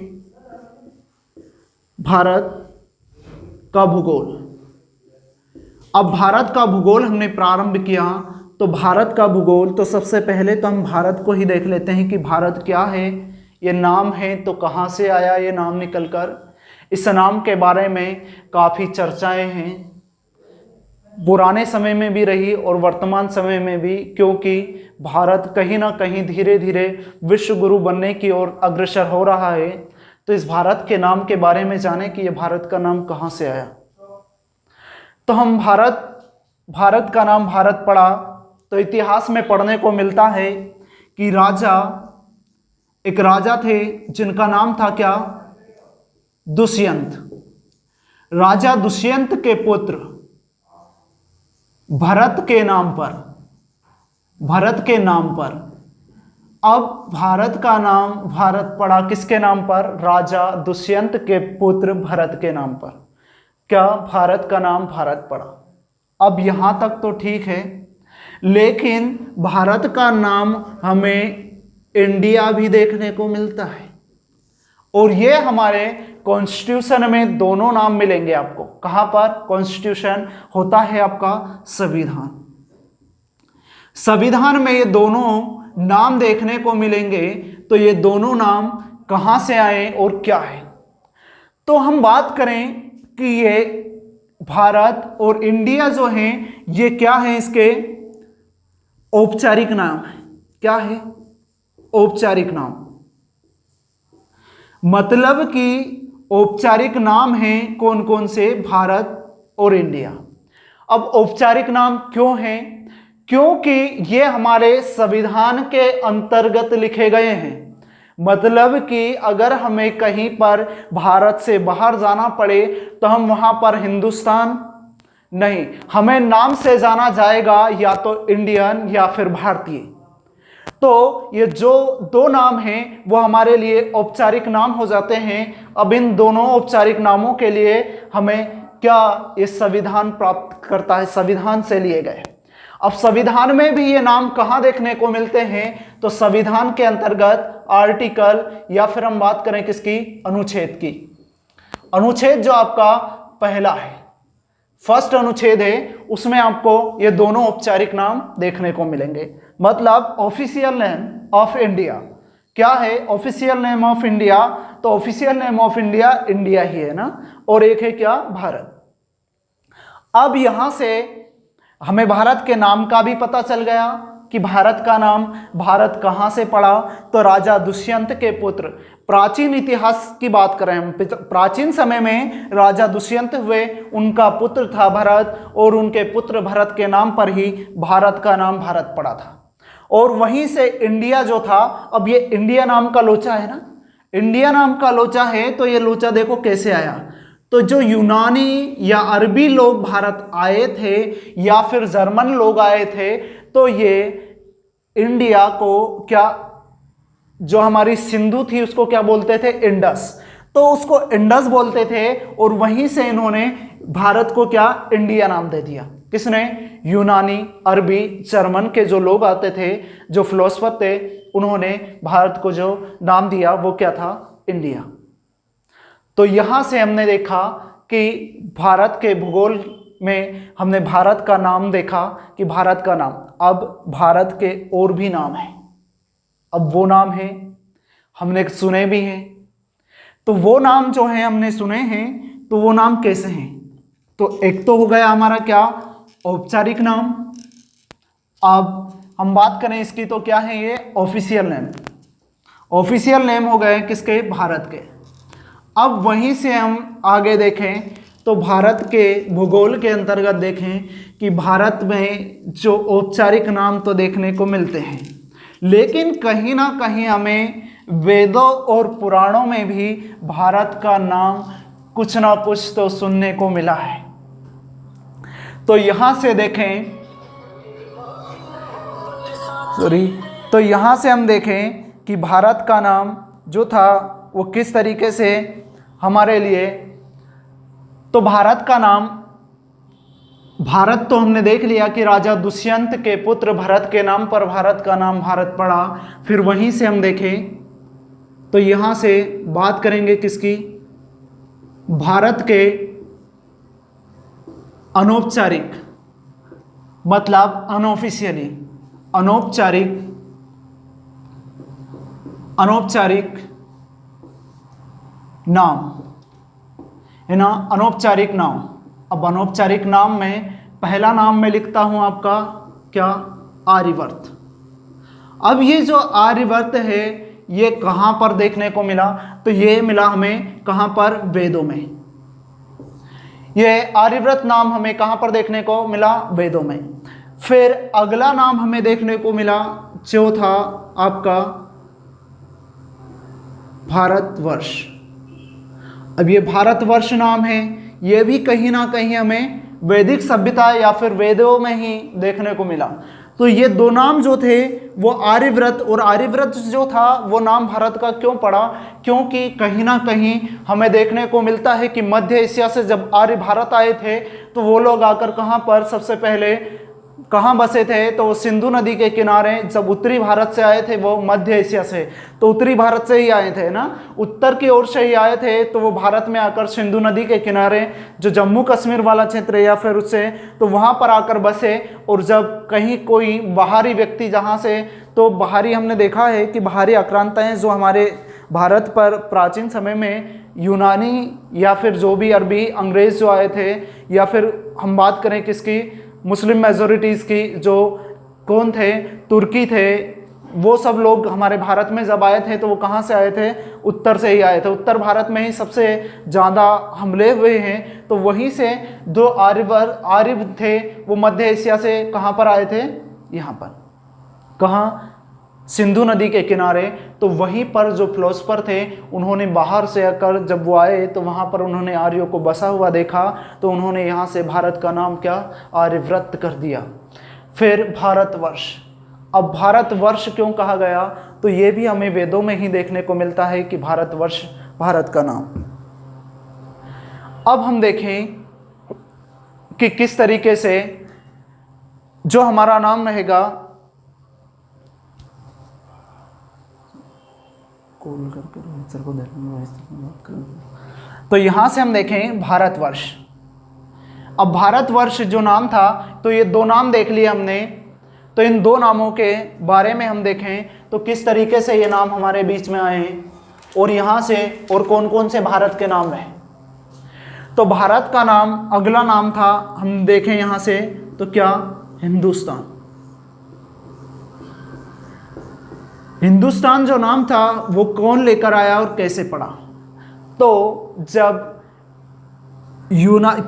भारत का भूगोल। अब भारत का भूगोल हमने प्रारंभ किया, तो भारत का भूगोल, तो सबसे पहले तो हम भारत को ही देख लेते हैं कि भारत क्या है। ये नाम है तो कहाँ से आया ये नाम निकलकर, इस नाम के बारे में काफ़ी चर्चाएं हैं, पुराने समय में भी रही और वर्तमान समय में भी, क्योंकि भारत कहीं ना कहीं धीरे धीरे विश्व गुरु बनने की ओर अग्रसर हो रहा है। तो इस भारत के नाम के बारे में जाने कि ये भारत का नाम कहाँ से आया। तो हम भारत का नाम भारत पढ़ा, तो इतिहास में पढ़ने को मिलता है कि एक राजा थे जिनका नाम था क्या, दुष्यंत। राजा दुष्यंत के पुत्र भरत के नाम पर, अब भारत का नाम भारत पड़ा किसके नाम पर, राजा दुष्यंत के पुत्र भरत के नाम पर, क्या भारत का नाम भारत पड़ा। अब यहाँ तक तो ठीक है, लेकिन भारत का नाम हमें इंडिया भी देखने को मिलता है, और ये हमारे कॉन्स्टिट्यूशन में दोनों नाम मिलेंगे आपको। कहाँ पर, कॉन्स्टिट्यूशन होता है आपका संविधान, संविधान में ये दोनों नाम देखने को मिलेंगे। तो ये दोनों नाम कहाँ से आए और क्या है, तो हम बात करें कि ये भारत और इंडिया जो हैं ये क्या है, इसके औपचारिक नाम है। क्या है, औपचारिक नाम, मतलब कि औपचारिक नाम हैं कौन कौन से, भारत और इंडिया। अब औपचारिक नाम क्यों हैं, क्योंकि ये हमारे संविधान के अंतर्गत लिखे गए हैं, मतलब कि अगर हमें कहीं पर भारत से बाहर जाना पड़े तो हम वहां पर हिंदुस्तान नहीं, हमें नाम से जाना जाएगा या तो इंडियन या फिर भारतीय। तो ये जो दो नाम हैं वो हमारे लिए औपचारिक नाम हो जाते हैं। अब इन दोनों औपचारिक नामों के लिए हमें क्या ये संविधान प्राप्त करता है, संविधान से लिए गए। अब संविधान में भी ये नाम कहाँ देखने को मिलते हैं, तो संविधान के अंतर्गत आर्टिकल या फिर हम बात करें किसकी, अनुच्छेद की। अनुच्छेद जो आपका पहला है, फर्स्ट अनुच्छेद है, उसमें आपको ये दोनों औपचारिक नाम देखने को मिलेंगे। मतलब ऑफिशियल नेम ऑफ इंडिया क्या है, ऑफिशियल नेम ऑफ इंडिया, तो official name of India India ही है ना, और एक है क्या, भारत। अब यहां से हमें भारत के नाम का भी पता चल गया कि भारत का नाम, भारत कहाँ से पड़ा, तो राजा दुष्यंत के पुत्र, प्राचीन इतिहास की बात करें हम, प्राचीन समय में राजा दुष्यंत हुए, उनका पुत्र था भरत, और उनके पुत्र भरत के नाम पर ही भारत का नाम भारत पड़ा था। और वहीं से इंडिया जो था, अब ये इंडिया नाम का लोचा है ना, इंडिया नाम का लोचा है, तो ये लोचा देखो कैसे आया। तो जो यूनानी या अरबी लोग भारत आए थे या फिर जर्मन लोग आए थे, तो ये इंडिया को क्या, जो हमारी सिंधु थी उसको क्या बोलते थे, इंडस, तो उसको इंडस बोलते थे, और वहीं से इन्होंने भारत को क्या, इंडिया नाम दे दिया। किसने, यूनानी, अरबी, जर्मन के जो लोग आते थे, जो फिलोसफर थे, उन्होंने भारत को जो नाम दिया वो क्या था, इंडिया। तो यहां से हमने देखा कि भारत के भूगोल में हमने भारत का नाम देखा कि भारत का नाम, अब भारत के और भी नाम हैं। अब वो नाम है हमने सुने भी हैं, तो वो नाम जो है हमने सुने हैं, तो वो नाम कैसे हैं, तो एक तो हो गया हमारा क्या, औपचारिक नाम। अब हम बात करें इसकी, तो क्या है ये, ऑफिशियल नेम। ऑफिशियल नेम हो गए किसके, भारत के। अब वहीं से हम आगे देखें तो भारत के भूगोल के अंतर्गत देखें कि भारत में जो औपचारिक नाम तो देखने को मिलते हैं, लेकिन कहीं ना कहीं हमें वेदों और पुराणों में भी भारत का नाम कुछ ना कुछ तो सुनने को मिला है। तो यहां से देखें, तो यहां से हम देखें कि भारत का नाम जो था वो किस तरीके से हमारे लिए, तो भारत का नाम, भारत तो हमने देख लिया कि राजा दुष्यंत के पुत्र भरत के नाम पर भारत का नाम भारत पड़ा। फिर वहीं से हम देखें तो यहां से बात करेंगे किसकी, भारत के अनौपचारिक, मतलब अनऑफिशियली, अनौपचारिक नाम है ना, अनौपचारिक नाम। अब अनौपचारिक नाम में पहला नाम मैं लिखता हूं आपका क्या, आर्यवर्त। अब ये जो आर्यवर्त है ये कहां पर देखने को मिला, तो ये मिला हमें कहां पर, वेदों में। ये आर्यवर्त नाम हमें कहां पर देखने को मिला, वेदों में। फिर अगला नाम हमें देखने को मिला जो था आपका भारतवर्ष। अब ये भारतवर्ष नाम है, ये भी कहीं ना कहीं हमें वैदिक सभ्यता या फिर वेदों में ही देखने को मिला। तो ये दो नाम जो थे वो आर्यव्रत, और आर्यव्रत जो था वो नाम भारत का क्यों पड़ा, क्योंकि कहीं ना कहीं हमें देखने को मिलता है कि मध्य एशिया से जब आर्य भारत आए थे तो वो लोग आकर कहाँ पर सबसे पहले कहाँ बसे थे, तो सिंधु नदी के किनारे। जब उत्तरी भारत से आए थे वो मध्य एशिया से, तो उत्तरी भारत से ही आए थे ना, उत्तर की ओर से ही आए थे, तो वो भारत में आकर सिंधु नदी के किनारे जो जम्मू कश्मीर वाला क्षेत्र है या फिर उससे, तो वहाँ पर आकर बसे। और जब कहीं कोई बाहरी व्यक्ति जहाँ से, तो बाहरी हमने देखा है कि बाहरी आक्रांताएँ जो हमारे भारत पर प्राचीन समय में यूनानी या फिर जो भी अरबी अंग्रेज़ जो आए थे, या फिर हम बात करें किसकी, मुस्लिम मेजोरिटीज़ की, जो कौन थे, तुर्की थे, वो सब लोग हमारे भारत में जब आए थे तो वो कहाँ से आए थे, उत्तर से ही आए थे। उत्तर भारत में ही सबसे ज़्यादा हमले हुए हैं। तो वहीं से दो आर्य थे वो मध्य एशिया से कहाँ पर आए थे, यहाँ पर, कहाँ, सिंधु नदी के किनारे। तो वहीं पर जो फिलोसफर थे उन्होंने बाहर से आकर जब वो आए तो वहाँ पर उन्होंने आर्यों को बसा हुआ देखा, तो उन्होंने यहाँ से भारत का नाम क्या, आर्यव्रत कर दिया। फिर भारतवर्ष। अब भारतवर्ष क्यों कहा गया, तो ये भी हमें वेदों में ही देखने को मिलता है कि भारतवर्ष भारत का नाम। अब हम देखें कि किस तरीके से जो हमारा नाम रहेगा, तो यहां से हम देखें भारतवर्ष। अब भारतवर्ष जो नाम था, तो ये दो नाम देख लिए हमने, तो इन दो नामों के बारे में हम देखें तो किस तरीके से ये नाम हमारे बीच में आए और यहाँ से और कौन कौन से भारत के नाम रहे। तो भारत का नाम अगला नाम था, हम देखें यहाँ से तो क्या, हिंदुस्तान। हिंदुस्तान जो नाम था वो कौन लेकर आया और कैसे पड़ा, तो जब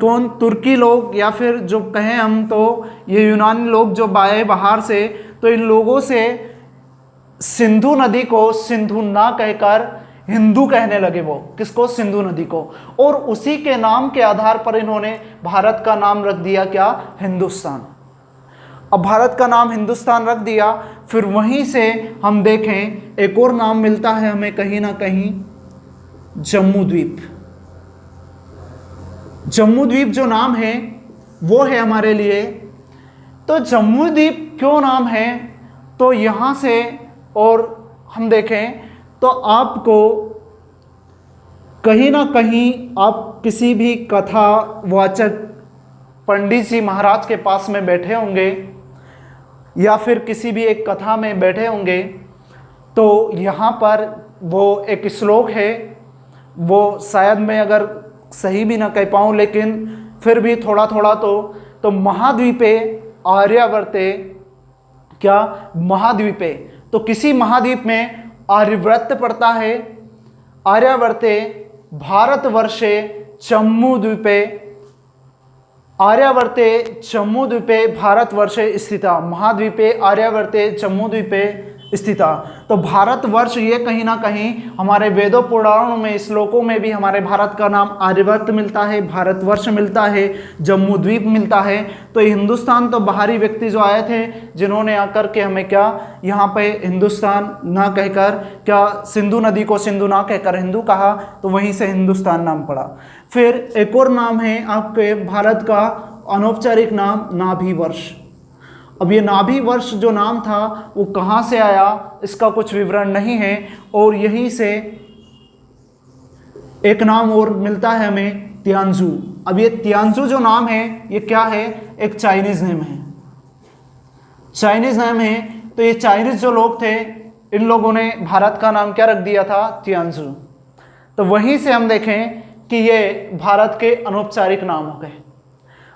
कौन तुर्की लोग या फिर जो कहें हम तो ये यूनानी लोग जो आए बाहर से, तो इन लोगों से सिंधु नदी को सिंधु ना कहकर हिंदू कहने लगे। वो किसको, सिंधु नदी को, और उसी के नाम के आधार पर इन्होंने भारत का नाम रख दिया क्या, हिंदुस्तान। अब भारत का नाम हिंदुस्तान रख दिया, फिर वहीं से हम देखें एक और नाम मिलता है हमें कहीं ना कहीं, जम्मू द्वीप। जम्मू द्वीप जो नाम है वो है हमारे लिए, तो जम्मू द्वीप क्यों नाम है, तो यहाँ से और हम देखें तो आपको कहीं ना कहीं आप किसी भी कथावाचक पंडित जी महाराज के पास में बैठे होंगे या फिर किसी भी एक कथा में बैठे होंगे, तो यहाँ पर वो एक श्लोक है, वो शायद मैं अगर सही भी ना कह पाऊँ लेकिन फिर भी थोड़ा थोड़ा तो महाद्वीपे आर्यावर्ते, क्या, महाद्वीपे, तो किसी महाद्वीप में आर्यव्रत पड़ता है, आर्यावर्ते भारतवर्षे जम्मू द्वीपे, आर्यावर्ते जम्मू द्वीपे भारतवर्षे स्थिता, महाद्वीपे आर्यावर्ते जम्मू द्वीपे स्थिता। तो भारतवर्ष ये कहीं ना कहीं हमारे वेदों पुराणों में, श्लोकों में भी हमारे भारत का नाम आर्यवर्त मिलता है, भारतवर्ष मिलता है, जम्मू द्वीप मिलता है। तो हिंदुस्तान तो बाहरी व्यक्ति जो आए थे जिन्होंने आकर के हमें क्या, यहाँ पे हिंदुस्तान ना कहकर क्या, सिंधु नदी को सिंधु ना कहकर हिंदू कहा, तो वहीं से हिंदुस्तान नाम पड़ा। फिर एक और नाम है आपके भारत का अनौपचारिक नाम, नाभि वर्ष। अब ये नाभि वर्ष जो नाम था वो कहाँ से आया, इसका कुछ विवरण नहीं है, और यहीं से एक नाम और मिलता है हमें, तियानजू। अब ये तियानजू जो नाम है ये क्या है, एक चाइनीज नेम है, चाइनीज नेम है। तो ये चाइनीज जो लोग थे इन लोगों ने भारत का नाम क्या रख दिया था, तियानजू। तो वहीं से हम देखें कि ये भारत के अनौपचारिक नाम हो गए।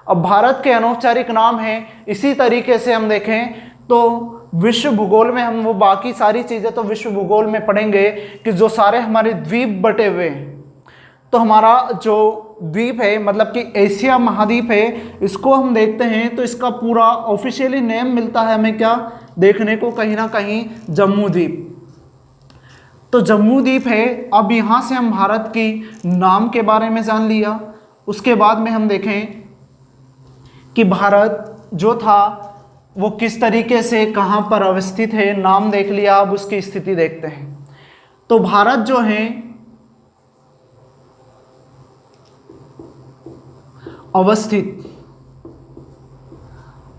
अब भारत के अनौपचारिक नाम हैं, इसी तरीके से हम देखें तो विश्व भूगोल में हम वो बाकी सारी चीज़ें तो विश्व भूगोल में पढ़ेंगे कि जो सारे हमारे द्वीप बटे हुए हैं, तो हमारा जो द्वीप है मतलब कि एशिया महाद्वीप है, इसको हम देखते हैं तो इसका पूरा ऑफिशियली नेम मिलता है हमें क्या देखने को, कहीं ना कहीं जम्मू द्वीप। तो जम्मू द्वीप है। अब यहाँ से हम भारत की नाम के बारे में जान लिया, उसके बाद में हम देखें कि भारत जो था वो किस तरीके से कहाँ पर अवस्थित है, नाम देख लिया, अब उसकी स्थिति देखते हैं। तो भारत जो है अवस्थित,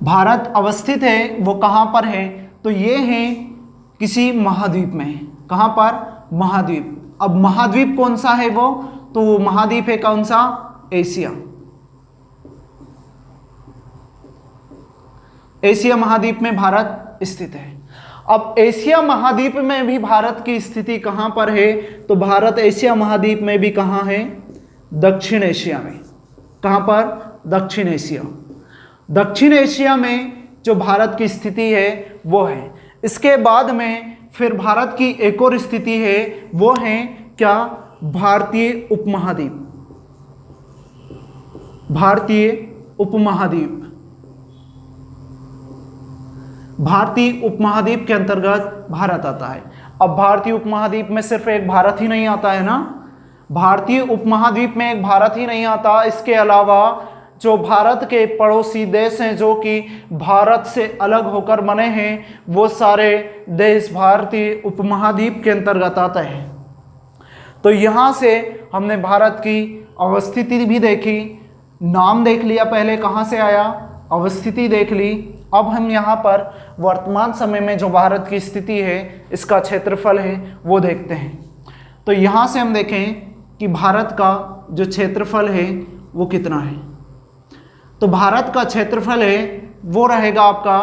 भारत अवस्थित है वो कहाँ पर है, तो ये है किसी महाद्वीप में है। कहाँ पर, महाद्वीप। अब महाद्वीप कौन सा है वो, तो वो महाद्वीप है कौन सा, एशिया। एशिया महाद्वीप में भारत स्थित है। अब एशिया महाद्वीप में भी भारत की स्थिति कहाँ पर है, तो भारत एशिया महाद्वीप में भी कहाँ है, दक्षिण एशिया में। कहाँ पर, दक्षिण एशिया। दक्षिण एशिया में जो भारत की स्थिति है वो है। इसके बाद में फिर भारत की एक और स्थिति है, वो है क्या, भारतीय उपमहाद्वीप। भारतीय उपमहाद्वीप। भारतीय उपमहाद्वीप के अंतर्गत भारत आता है। अब भारतीय उपमहाद्वीप में सिर्फ एक भारत ही नहीं आता है ना, भारतीय उपमहाद्वीप में एक भारत ही नहीं आता, इसके अलावा जो भारत के पड़ोसी देश हैं जो कि भारत से अलग होकर बने हैं, वो सारे देश भारतीय उपमहाद्वीप के अंतर्गत आते हैं। तो यहाँ से हमने भारत की अवस्थिति भी देखी, नाम देख लिया, पहले कहाँ से आया, अवस्थिति देख ली। अब हम यहाँ पर वर्तमान समय में जो भारत की स्थिति है, इसका क्षेत्रफल है, वो देखते हैं। तो यहाँ से हम देखें कि भारत का जो क्षेत्रफल है वो कितना है। तो भारत का क्षेत्रफल है वो रहेगा आपका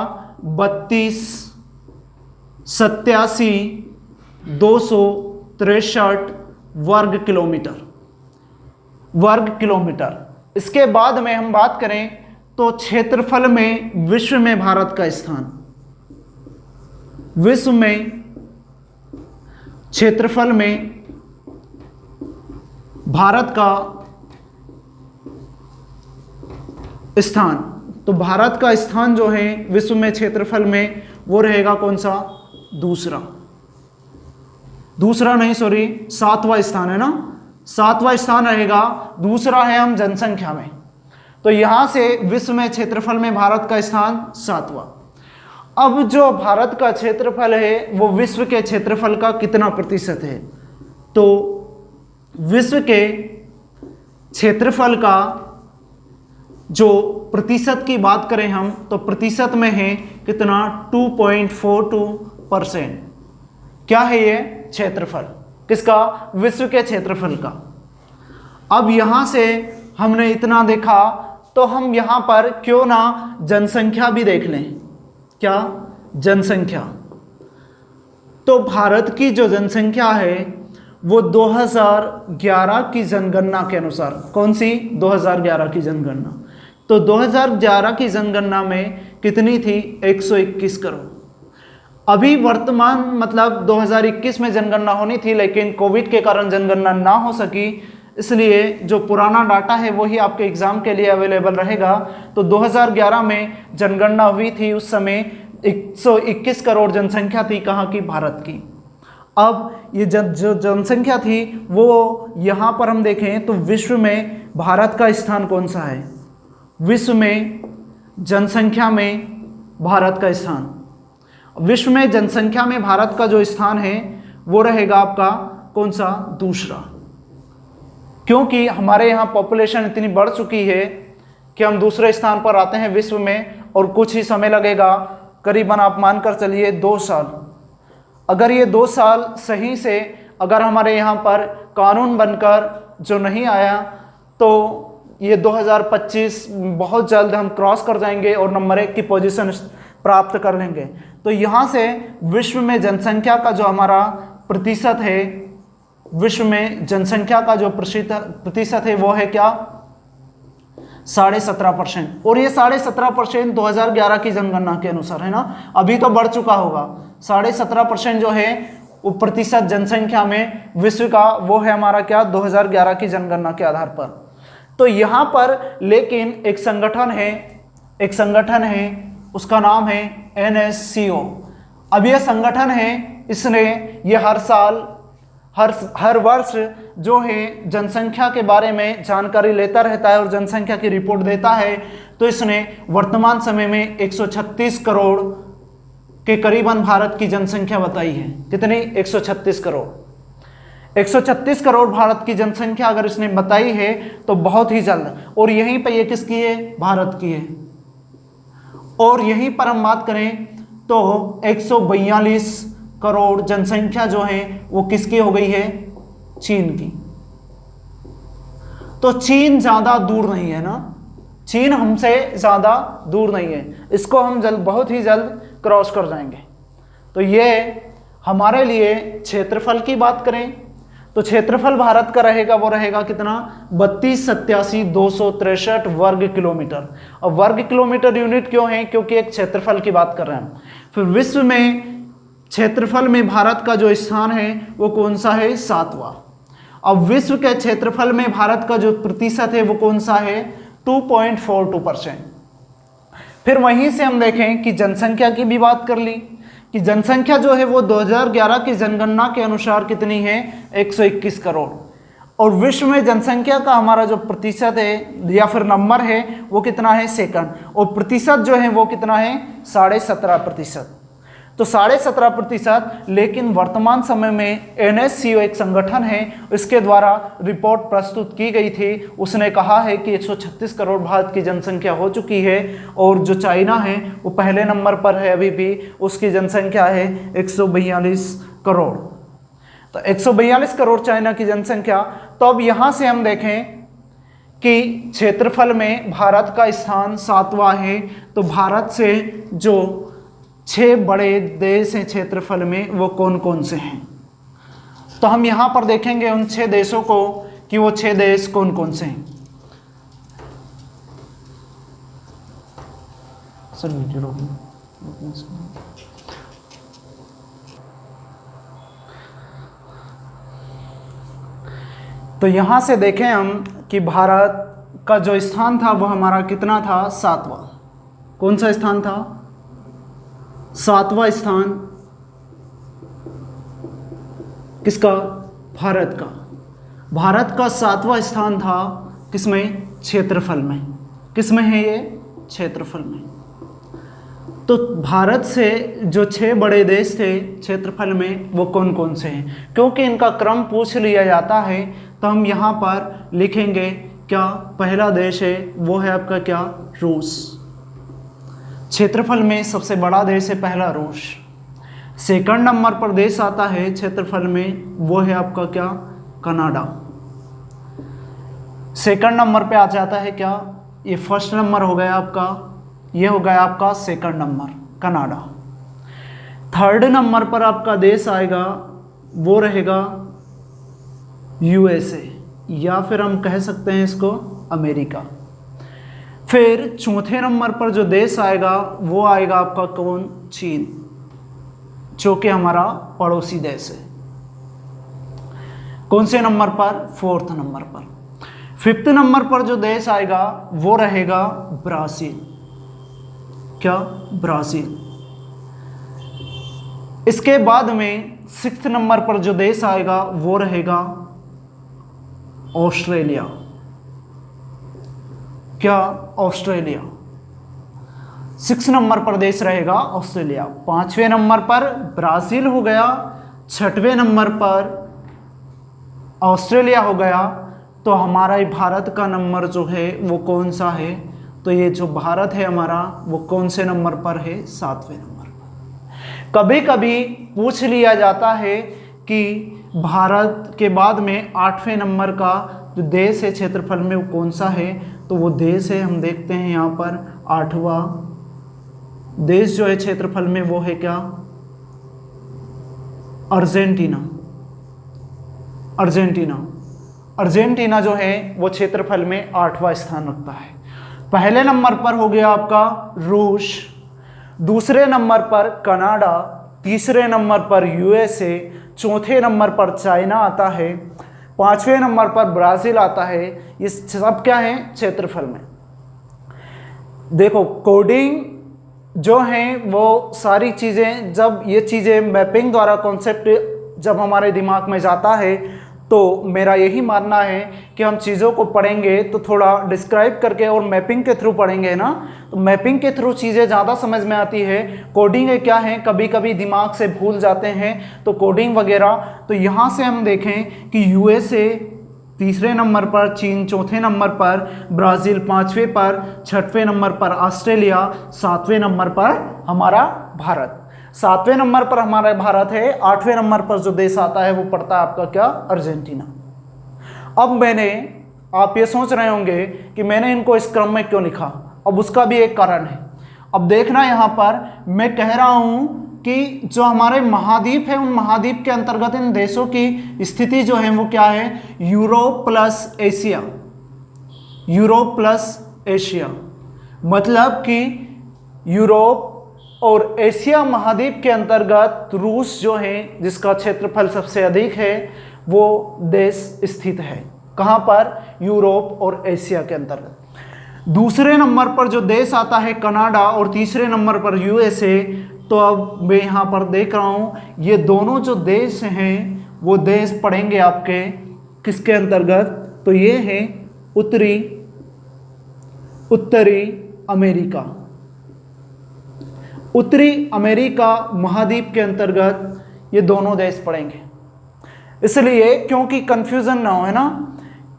32,87,263 वर्ग किलोमीटर। इसके बाद में हम बात करें तो क्षेत्रफल में विश्व में भारत का स्थान, विश्व में क्षेत्रफल में भारत का स्थान, तो भारत का स्थान जो है विश्व में क्षेत्रफल में वो रहेगा कौन सा, दूसरा नहीं सॉरी, 7वां स्थान है ना, 7वां स्थान रहेगा। दूसरा है हम जनसंख्या में, तो यहां से विश्व में क्षेत्रफल में भारत का स्थान 7वां। अब जो भारत का क्षेत्रफल है वो विश्व के क्षेत्रफल का कितना प्रतिशत है, तो विश्व के क्षेत्रफल का जो प्रतिशत की बात करें हम तो प्रतिशत में है कितना, 2.42%। क्या है ये क्षेत्रफल किसका, विश्व के क्षेत्रफल का। अब यहाँ से हमने इतना देखा तो हम यहाँ पर क्यों ना जनसंख्या भी देख लें। क्या जनसंख्या, तो भारत की जो जनसंख्या है वो 2011 की जनगणना के अनुसार, कौन सी, 2011 की जनगणना, तो 2011 की जनगणना में कितनी थी, 121 करोड़। अभी वर्तमान मतलब 2021 में जनगणना होनी थी, लेकिन कोविड के कारण जनगणना ना हो सकी, इसलिए जो पुराना डाटा है वही आपके एग्ज़ाम के लिए अवेलेबल रहेगा। तो 2011 में जनगणना हुई थी, उस समय 121 करोड़ जनसंख्या थी कहाँ की, भारत की। अब ये जो जनसंख्या थी वो यहाँ पर हम देखें तो विश्व में भारत का स्थान कौन सा है, विश्व में जनसंख्या में भारत का स्थान, विश्व में जनसंख्या में भारत का जो स्थान है वो रहेगा आपका कौन सा, दूसरा। क्योंकि हमारे यहाँ पॉपुलेशन इतनी बढ़ चुकी है कि हम दूसरे स्थान पर आते हैं विश्व में, और कुछ ही समय लगेगा, करीबन आप मानकर चलिए 2 साल। अगर ये 2 साल सही से अगर हमारे यहाँ पर कानून बनकर जो नहीं आया तो ये 2025 बहुत जल्द हम क्रॉस कर जाएंगे और नंबर 1 की पोजीशन प्राप्त कर लेंगे। तो यहाँ से विश्व में जनसंख्या का जो हमारा प्रतिशत है, विश्व में जनसंख्या का जो प्रतिशत है वो है क्या, 17.5%। और ये 17.5% 2011 की जनगणना के अनुसार है ना, अभी तो बढ़ चुका होगा। 17.5% जो है वो प्रतिशत जनसंख्या में विश्व का, वो है हमारा क्या, 2011 की जनगणना के आधार पर। तो यहाँ पर लेकिन एक संगठन है उसका नाम है NSCO। अब यह संगठन है, इसने ये हर साल हर वर्ष जो है जनसंख्या के बारे में जानकारी लेता रहता है और जनसंख्या की रिपोर्ट देता है। तो इसने वर्तमान समय में 136 करोड़ के करीबन भारत की जनसंख्या बताई है। कितनी, 136 करोड़। 136 करोड़ भारत की जनसंख्या अगर इसने बताई है तो बहुत ही जल्द, और यहीं पर ये किसकी है, भारत की है। और यहीं पर हम बात करें तो 142 करोड़ जनसंख्या जो है वो किसकी हो गई है, चीन की। तो चीन ज़्यादा दूर नहीं है ना, चीन हमसे ज़्यादा दूर नहीं है, इसको हम बहुत ही जल्द क्रॉस कर जाएंगे। तो ये हमारे लिए क्षेत्रफल की बात करें तो क्षेत्रफल भारत का रहेगा, वो रहेगा कितना, 32,87,263 वर्ग किलोमीटर। और वर्ग किलोमीटर यूनिट क्यों है, क्योंकि एक क्षेत्रफल की बात कर रहे हैं। फिर विश्व में क्षेत्रफल में भारत का जो स्थान है वो कौन सा है, 7वां। अब विश्व के क्षेत्रफल में भारत का जो प्रतिशत है वो कौन सा है, 2.42%। फिर वहीं से हम देखें कि जनसंख्या की भी बात कर ली कि जनसंख्या जो है वो 2011 की जनगणना के अनुसार कितनी है, 121 करोड़। और विश्व में जनसंख्या का हमारा जो प्रतिशत है या फिर नंबर है वो कितना है, सेकंड, और प्रतिशत जो है वो कितना है, 17.5%। तो 17.5%। लेकिन वर्तमान समय में NSCO एक संगठन है, इसके द्वारा रिपोर्ट प्रस्तुत की गई थी। उसने कहा है कि 136 करोड़ भारत की जनसंख्या हो चुकी है, और जो चाइना है वो पहले नंबर पर है अभी भी, उसकी जनसंख्या है 142 करोड़। तो 142 करोड़ चाइना की जनसंख्या। तो अब यहाँ से हम देखें कि क्षेत्रफल में भारत का स्थान 7वां है। तो भारत से जो 6 बड़े देश हैं क्षेत्रफल में, वो कौन कौन से हैं। तो हम यहाँ पर देखेंगे उन 6 देशों को कि वो 6 देश कौन कौन से हैं। सर तो यहाँ से देखें हम कि भारत का जो स्थान था वो हमारा कितना था, 7वां। कौन सा स्थान था, 7वां स्थान किसका, भारत का। भारत का 7वां स्थान था किसमें, क्षेत्रफल में। किसमें है ये, क्षेत्रफल में। तो भारत से जो 6 बड़े देश थे क्षेत्रफल में वो कौन कौन से हैं, क्योंकि इनका क्रम पूछ लिया जाता है तो हम यहाँ पर लिखेंगे क्या, पहला देश है वो है आपका क्या, रूस। क्षेत्रफल में सबसे बड़ा देश है पहला रूस। सेकंड नंबर पर देश आता है क्षेत्रफल में, वो है आपका क्या, कनाडा। सेकंड नंबर पे आ जाता है क्या, ये फर्स्ट नंबर हो गया आपका, ये हो गया आपका second number Canada. Third number पर आपका देश आएगा वो रहेगा USA, या फिर हम कह सकते हैं इसको अमेरिका। फिर चौथे नंबर पर जो देश आएगा वो आएगा आपका कौन, चीन, जो कि हमारा पड़ोसी देश है। कौन से नंबर पर, फोर्थ नंबर पर। फिफ्थ नंबर पर जो देश आएगा वो रहेगा ब्राज़ील। क्या, ब्राज़ील। इसके बाद में सिक्स्थ नंबर पर जो देश आएगा वो रहेगा ऑस्ट्रेलिया। क्या, ऑस्ट्रेलिया। 6 नंबर पर देश रहेगा ऑस्ट्रेलिया। 5वें नंबर पर ब्राज़ील हो गया, 6वें नंबर पर ऑस्ट्रेलिया हो गया। तो हमारा ये भारत का नंबर जो है वो कौन सा है, तो ये जो भारत है हमारा वो कौन से नंबर पर है, 7वें नंबर पर। कभी कभी पूछ लिया जाता है कि भारत के बाद में 8वें नंबर का जो देश है क्षेत्रफल में वो कौन सा है, तो वो देश है, हम देखते हैं यहाँ पर 8वां देश जो है क्षेत्रफल में वो है क्या, अर्जेंटीना। अर्जेंटीना, अर्जेंटीना जो है वो क्षेत्रफल में 8वां स्थान रखता है। पहले नंबर पर हो गया आपका रूस, दूसरे नंबर पर कनाडा, तीसरे नंबर पर USA, चौथे नंबर पर चाइना आता है, 5वें नंबर पर ब्राज़ील आता है। ये सब क्या है, क्षेत्रफल में। देखो कोडिंग जो है वो सारी चीज़ें, जब ये चीज़ें मैपिंग द्वारा कॉन्सेप्ट जब हमारे दिमाग में जाता है तो मेरा यही मानना है कि हम चीज़ों को पढ़ेंगे तो थोड़ा डिस्क्राइब करके और मैपिंग के थ्रू पढ़ेंगे ना, तो मैपिंग के थ्रू चीज़ें ज़्यादा समझ में आती है। कोडिंग क्या है, कभी कभी दिमाग से भूल जाते हैं तो कोडिंग वगैरह। तो यहाँ से हम देखें कि USA तीसरे नंबर पर, चीन चौथे नंबर पर, ब्राज़ील 5वें पर, 6वें नंबर पर ऑस्ट्रेलिया, 7वें नंबर पर हमारा भारत। 7वें नंबर पर हमारा भारत है, 8वें नंबर पर जो देश आता है वो पड़ता है आपका क्या, अर्जेंटीना। अब आप ये सोच रहे होंगे कि मैंने इनको इस क्रम में क्यों लिखा, अब उसका भी एक कारण है। अब देखना यहाँ पर मैं कह रहा हूँ कि जो हमारे महाद्वीप है उन महाद्वीप के अंतर्गत इन देशों की स्थिति जो है वो क्या है, Europe plus Asia. Europe plus Asia मतलब कि यूरोप और एशिया महाद्वीप के अंतर्गत रूस जो है जिसका क्षेत्रफल सबसे अधिक है वो देश स्थित है। कहाँ पर, यूरोप और एशिया के अंतर्गत। दूसरे नंबर पर जो देश आता है कनाडा और तीसरे नंबर पर यूएसए। तो अब मैं यहाँ पर देख रहा हूँ ये दोनों जो देश हैं वो देश पड़ेंगे आपके किसके अंतर्गत, तो ये है उत्तरी अमेरिका। उत्तरी अमेरिका महाद्वीप के अंतर्गत ये दोनों देश पड़ेंगे। इसलिए क्योंकि कंफ्यूजन ना हो, है ना,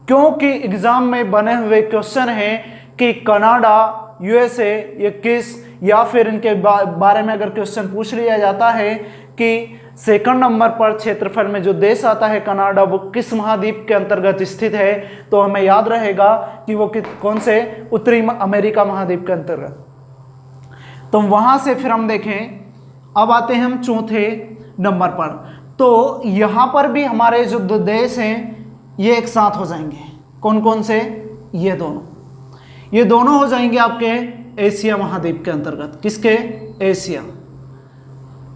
क्योंकि एग्जाम में बने हुए क्वेश्चन हैं कि कनाडा यूएसए ये किस, या फिर इनके बारे में अगर क्वेश्चन पूछ लिया जाता है कि सेकंड नंबर पर क्षेत्रफल में जो देश आता है कनाडा वो किस महाद्वीप के अंतर्गत स्थित है, तो हमें याद रहेगा कि वो कौन से उत्तरी अमेरिका महाद्वीप के अंतर्गत। तो वहां से फिर हम देखें, अब आते हैं हम चौथे नंबर पर। तो यहां पर भी हमारे जो दो देश हैं ये एक साथ हो जाएंगे। कौन कौन से, ये दोनों हो जाएंगे आपके एशिया महाद्वीप के अंतर्गत। किसके, एशिया।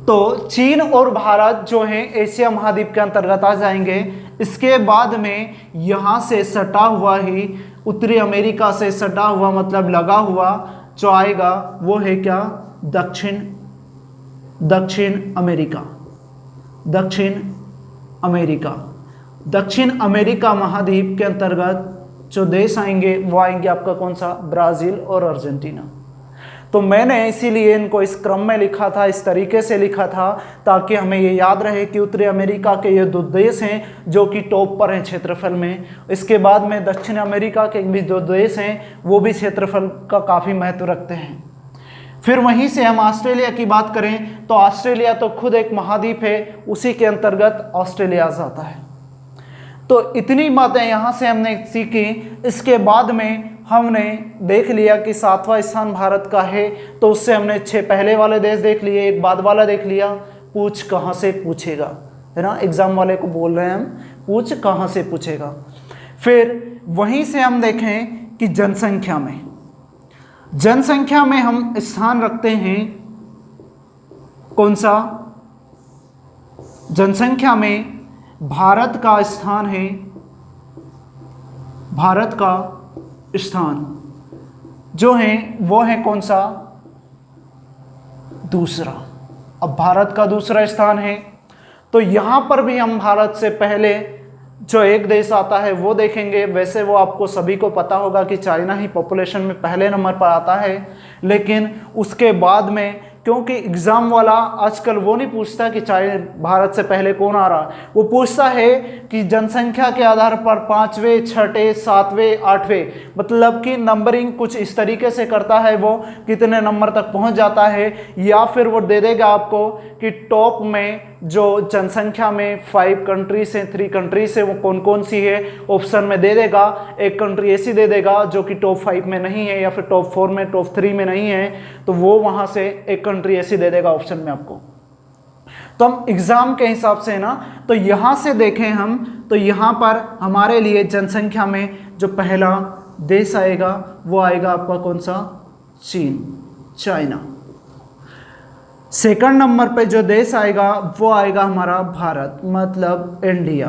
तो चीन और भारत जो हैं एशिया महाद्वीप के अंतर्गत आ जाएंगे। इसके बाद में यहाँ से सटा हुआ ही उत्तरी अमेरिका से सटा हुआ मतलब लगा हुआ जो आएगा वो है क्या, दक्षिण अमेरिका महाद्वीप के अंतर्गत जो देश आएंगे वो आएंगे आपका कौन सा, ब्राज़ील और अर्जेंटीना। तो मैंने इसीलिए इनको इस क्रम में लिखा था, इस तरीके से लिखा था ताकि हमें ये याद रहे कि उत्तरी अमेरिका के ये दो देश हैं जो कि टॉप पर हैं क्षेत्रफल में। इसके बाद में दक्षिण अमेरिका के भी दो देश हैं वो भी क्षेत्रफल का काफ़ी महत्व रखते हैं। फिर वहीं से हम ऑस्ट्रेलिया की बात करें तो ऑस्ट्रेलिया तो खुद एक महाद्वीप है, उसी के अंतर्गत ऑस्ट्रेलिया जाता है। तो इतनी बातें यहाँ से हमने सीखी। इसके बाद में हमने देख लिया कि 7वां स्थान भारत का है, तो उससे हमने 6 पहले वाले देश देख लिए, एक बाद वाला देख लिया। पूछ कहाँ से पूछेगा, है ना, एग्जाम वाले को बोल रहे हैं हम, पूछ कहाँ से पूछेगा। फिर वहीं से हम देखें कि जनसंख्या में हम स्थान रखते हैं कौन सा, जनसंख्या में भारत का स्थान है, भारत का स्थान जो है वो है कौन सा, दूसरा। अब भारत का दूसरा स्थान है तो यहां पर भी हम भारत से पहले जो एक देश आता है वो देखेंगे। वैसे वो आपको सभी को पता होगा कि चाइना ही पॉपुलेशन में पहले नंबर पर आता है, लेकिन उसके बाद में क्योंकि एग्ज़ाम वाला आजकल वो नहीं पूछता कि भारत से पहले कौन आ रहा, वो पूछता है कि जनसंख्या के आधार पर 5वें, 6ठे, 7वें, 8वें, मतलब कि नंबरिंग कुछ इस तरीके से करता है वो कितने नंबर तक पहुंच जाता है। या फिर वो दे देगा आपको कि टॉप में जो जनसंख्या में 5 कंट्रीज हैं, 3 कंट्रीज हैं, वो कौन कौन सी है, ऑप्शन में दे देगा। एक कंट्री ऐसी दे देगा जो कि टॉप 5 में नहीं है या फिर टॉप 4 में, टॉप 3 में नहीं है, तो वो वहाँ से एक कंट्री ऐसी दे देगा ऑप्शन में आपको। तो हम एग्जाम के हिसाब से है ना, तो यहाँ से देखें हम तो यहाँ पर हमारे लिए जनसंख्या में जो पहला देश आएगा वो आएगा आपका कौन सा, चाइना। सेकंड नंबर पे जो देश आएगा वो आएगा हमारा भारत, मतलब इंडिया।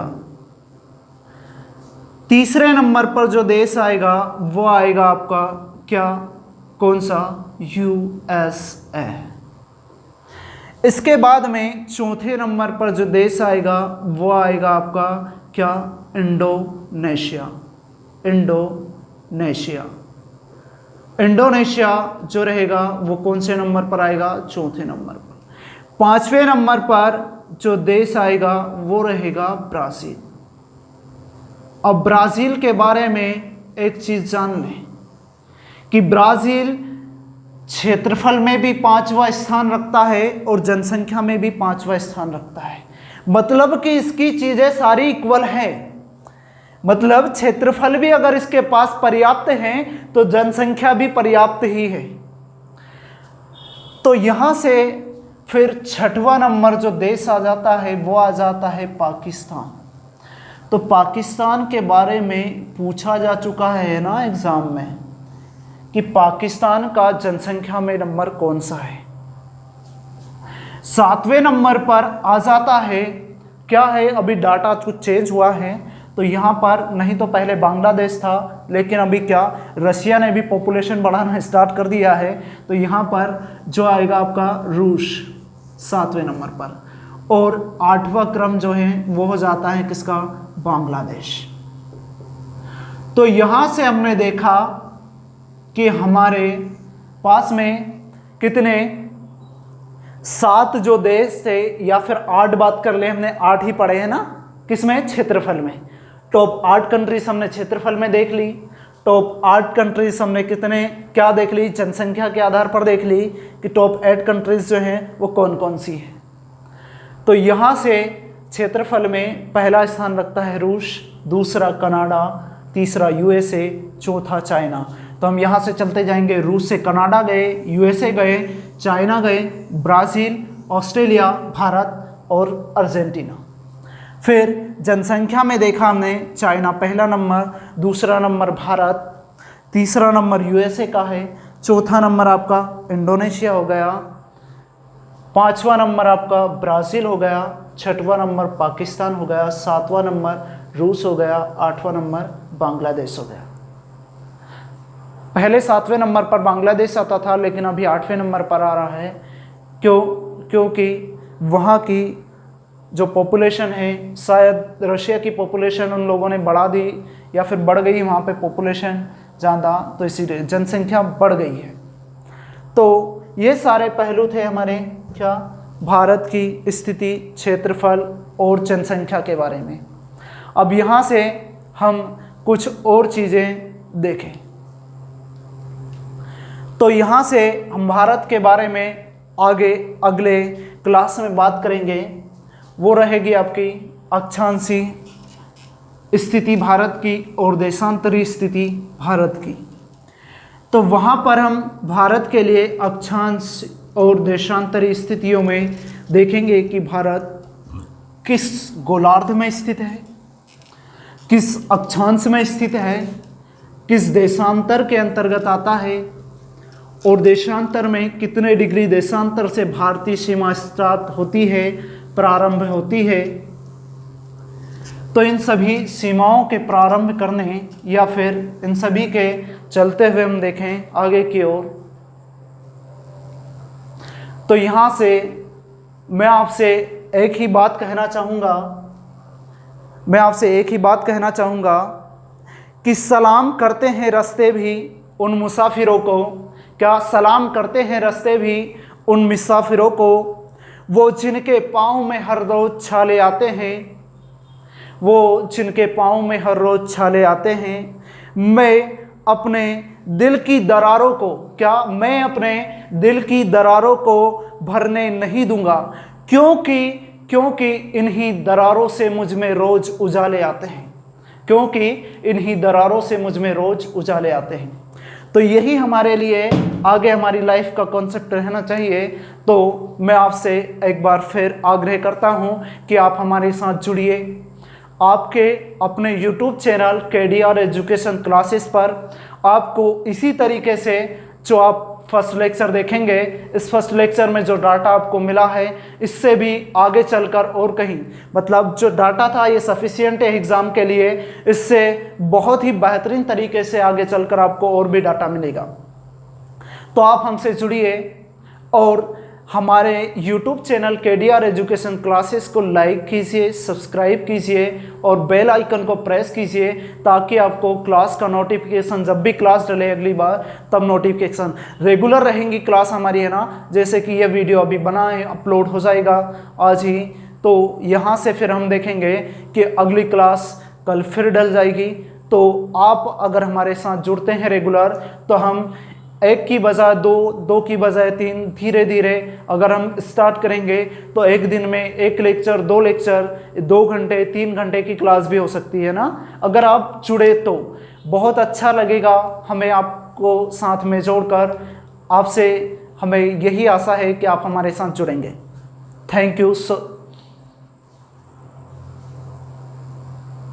तीसरे नंबर पर जो देश आएगा वो आएगा आपका क्या, कौन सा, यूएसए। इसके बाद में चौथे नंबर पर जो देश आएगा वो आएगा आपका क्या, इंडोनेशिया जो रहेगा वो कौन से नंबर पर आएगा, चौथे नंबर पर। 5वें नंबर पर जो देश आएगा वो रहेगा ब्राज़ील। अब ब्राज़ील के बारे में एक चीज़ जान लें कि ब्राज़ील क्षेत्रफल में भी 5वां स्थान रखता है और जनसंख्या में भी 5वां स्थान रखता है। मतलब कि इसकी चीज़ें सारी इक्वल है, मतलब क्षेत्रफल भी अगर इसके पास पर्याप्त हैं तो जनसंख्या भी पर्याप्त ही है। तो यहाँ से फिर 6वां नंबर जो देश आ जाता है वो आ जाता है पाकिस्तान। तो पाकिस्तान के बारे में पूछा जा चुका है ना एग्ज़ाम में कि पाकिस्तान का जनसंख्या में नंबर कौन सा है। 7वें नंबर पर आ जाता है क्या है, अभी डाटा कुछ चेंज हुआ है, तो यहाँ पर नहीं तो पहले बांग्लादेश था, लेकिन अभी क्या रशिया ने भी पॉपुलेशन बढ़ाना स्टार्ट कर दिया है। तो यहाँ पर जो आएगा आपका रूस 7वें नंबर पर, और 8वां क्रम जो है वो हो जाता है किसका, बांग्लादेश। तो यहाँ से हमने देखा कि हमारे पास में कितने 7 जो देश थे, या फिर 8 बात कर ले, हमने 8 ही पढ़े हैं ना, किसमें, क्षेत्रफल में। टॉप 8 कंट्रीज हमने क्षेत्रफल में देख ली। टॉप 8 कंट्रीज हमने कितने क्या देख ली, जनसंख्या के आधार पर देख ली कि टॉप 8 कंट्रीज जो हैं वो कौन कौन सी है। तो यहाँ से क्षेत्रफल में पहला स्थान रखता है रूस, दूसरा कनाडा, तीसरा यूएसए, चौथा चाइना। तो हम यहाँ से चलते जाएंगे, रूस से कनाडा गए, यूएसए गए, चाइना गए, ब्राज़ील, ऑस्ट्रेलिया, भारत और अर्जेंटीना। फिर जनसंख्या में देखा हमने चाइना पहला नंबर, दूसरा नंबर भारत, तीसरा नंबर यूएसए का है, चौथा नंबर आपका इंडोनेशिया हो गया, 5वां नंबर आपका ब्राज़ील हो गया, 6वां नंबर पाकिस्तान हो गया, 7वां नंबर रूस हो गया, 8वां नंबर बांग्लादेश हो गया। पहले 7वें नंबर पर बांग्लादेश आता था, लेकिन अभी 8वें नंबर पर आ रहा है। क्योंकि वहाँ की जो पॉपुलेशन है, शायद रशिया की पॉपुलेशन उन लोगों ने बढ़ा दी या फिर बढ़ गई वहाँ पे पॉपुलेशन ज़्यादा, तो इसीलिए जनसंख्या बढ़ गई है। तो ये सारे पहलू थे हमारे क्या, भारत की स्थिति, क्षेत्रफल और जनसंख्या के बारे में। अब यहाँ से हम कुछ और चीज़ें देखें। तो यहाँ से हम भारत के बारे में आगे अगले क्लास में बात करेंगे, वो रहेगी आपकी अक्षांशीय स्थिति भारत की और देशांतरी स्थिति भारत की। तो वहाँ पर हम भारत के लिए अक्षांश और देशांतरी स्थितियों में देखेंगे कि भारत किस गोलार्ध में स्थित है, किस अक्षांश में स्थित है, किस देशांतर के अंतर्गत आता है, और देशांतर में कितने डिग्री देशांतर से भारतीय सीमा स्टार्ट होती है, प्रारंभ होती है। तो इन सभी सीमाओं के प्रारंभ करने या फिर इन सभी के चलते हुए हम देखें आगे की ओर। तो यहाँ से मैं आपसे एक ही बात कहना चाहूँगा कि सलाम करते हैं रास्ते भी उन मुसाफिरों को, क्या सलाम करते हैं रास्ते भी उन मुसाफिरों को, वो जिनके पाँव में हर रोज़ छाले आते हैं, वो जिनके पाँव में हर रोज़ छाले आते हैं। मैं अपने दिल की दरारों को, क्या मैं अपने दिल की दरारों को भरने नहीं दूंगा, क्योंकि इन्हीं दरारों से मुझ में रोज़ उजाले आते हैं, क्योंकि इन्हीं दरारों से मुझ में रोज़ उजाले आते हैं। तो यही हमारे लिए आगे हमारी लाइफ का कॉन्सेप्ट रहना चाहिए। तो मैं आपसे एक बार फिर आग्रह करता हूँ कि आप हमारे साथ जुड़िए। आपके अपने YouTube channel KDR education classes पर आपको इसी तरीके से जो आप फर्स्ट लेक्चर देखेंगे, इस फर्स्ट लेक्चर में जो डाटा आपको मिला है, इससे भी आगे चलकर और कहीं, मतलब जो डाटा था ये सफिशिएंट है एग्ज़ाम के लिए, इससे बहुत ही बेहतरीन तरीके से आगे चलकर आपको और भी डाटा मिलेगा। तो आप हमसे जुड़िए और हमारे YouTube channel KDR education classes को लाइक कीजिए, सब्सक्राइब कीजिए और बेल आइकन को प्रेस कीजिए, ताकि आपको क्लास का नोटिफिकेशन, जब भी क्लास डले अगली बार, तब नोटिफिकेशन रेगुलर रहेंगी क्लास हमारी, है ना। जैसे कि ये वीडियो अभी बना है, अपलोड हो जाएगा आज ही। तो यहाँ से फिर हम देखेंगे कि अगली क्लास कल फिर डल जाएगी। तो आप अगर हमारे साथ जुड़ते हैं रेगुलर, तो हम एक की बजाय दो की बजाय 3, धीरे धीरे अगर हम स्टार्ट करेंगे तो एक दिन में 1 लेक्चर, 2 लेक्चर, 2 घंटे, 3 घंटे की क्लास भी हो सकती है ना। अगर आप जुड़े तो बहुत अच्छा लगेगा हमें आपको साथ में जोड़कर। आपसे हमें यही आशा है कि आप हमारे साथ जुड़ेंगे। Thank you.